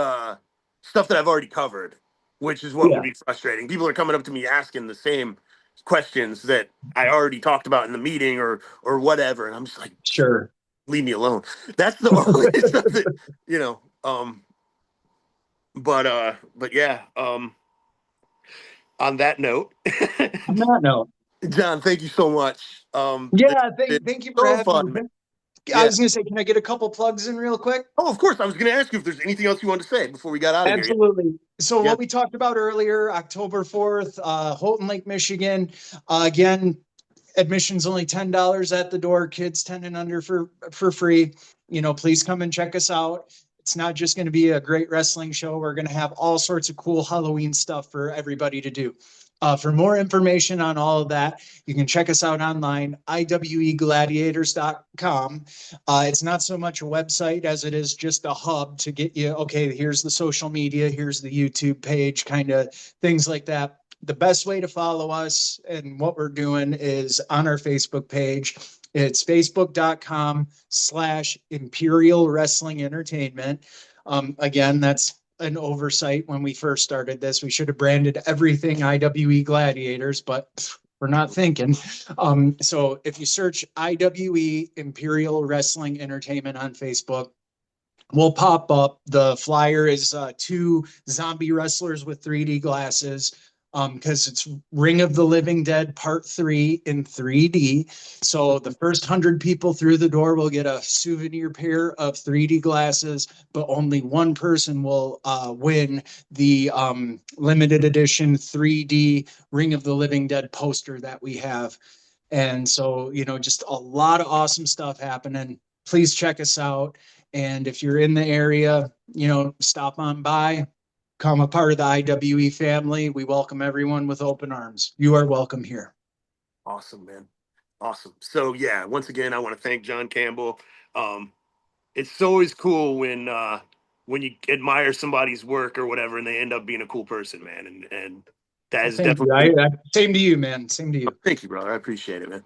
stuff that I've already covered, which is what would Yeah, be frustrating. People are coming up to me asking the same questions that I already talked about in the meeting or whatever, and I'm just like, sure. leave me alone. That's the only stuff that you know. But yeah. On that note, On that note, John, thank you so much. This yeah, has thank you for so having fun, me. man. I Yeah. was gonna say, can I get a couple plugs in real quick? Oh, of course. I was going to ask you if there's anything else you wanted to say before we got out of here. Yeah. Absolutely. So Yeah. what we talked about earlier, October 4th, Houghton Lake, Michigan. Again, admission's only $10 at the door, kids 10 and under for free. Please come and check us out. It's not just going to be a great wrestling show. We're going to have all sorts of cool Halloween stuff for everybody to do. For more information on all of that, you can check us out online, iwegladiators.com. It's not so much a website as it is just a hub to get you, okay, here's the social media, here's the YouTube page, kind of things like that. The best way to follow us and what we're doing is on our Facebook page. It's facebook.com/Imperial Wrestling Entertainment. Again, that's an oversight when we first started this. We should have branded everything IWE Gladiators, but we're not thinking. So if you search IWE Imperial Wrestling Entertainment on Facebook, will pop up. The flyer is two zombie wrestlers with 3D glasses because it's Ring of the Living Dead Part 3 in 3D. So the first 100 people through the door will get a souvenir pair of 3D glasses, but only one person will win the limited edition 3D Ring of the Living Dead poster that we have. And so, just a lot of awesome stuff happening. Please check us out. And if you're in the area, stop on by, become a part of the IWE family. We welcome everyone with open arms. You are welcome here. Awesome, man. Awesome. So yeah, once again, I want to thank John Campbell. Um, it's always cool when you admire somebody's work or whatever, and they end up being a cool person, man. And that Well, is thank you. definitely Same to you, man. Same to you. thank you, brother. I appreciate it, man.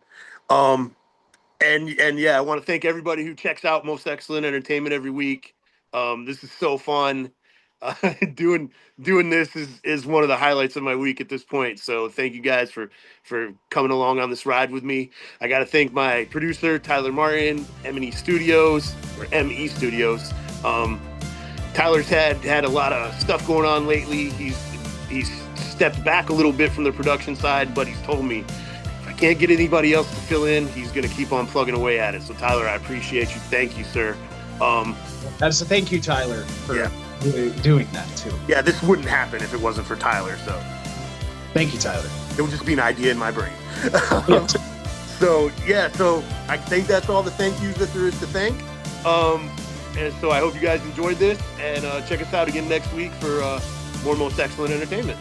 Um, and yeah, I want to thank everybody who checks out Most Excellent Entertainment every week. This is so fun. Doing this is one of the highlights of my week at this point. So thank you guys for coming along on this ride with me. I got to thank my producer Tyler Martin, M&E Studios or ME Studios. Tyler's had a lot of stuff going on lately. He's stepped back a little bit from the production side, but he's told me if I can't get anybody else to fill in, he's going to keep on plugging away at it. So Tyler, I appreciate you. Thank you, sir. That's a thank you, Tyler, for doing that too. Yeah, this wouldn't happen if it wasn't for Tyler. So thank you, Tyler. It would just be an idea in my brain. So I think that's all the thank yous that there is to thank. And so I hope you guys enjoyed this, and check us out again next week for more Most Excellent Entertainment.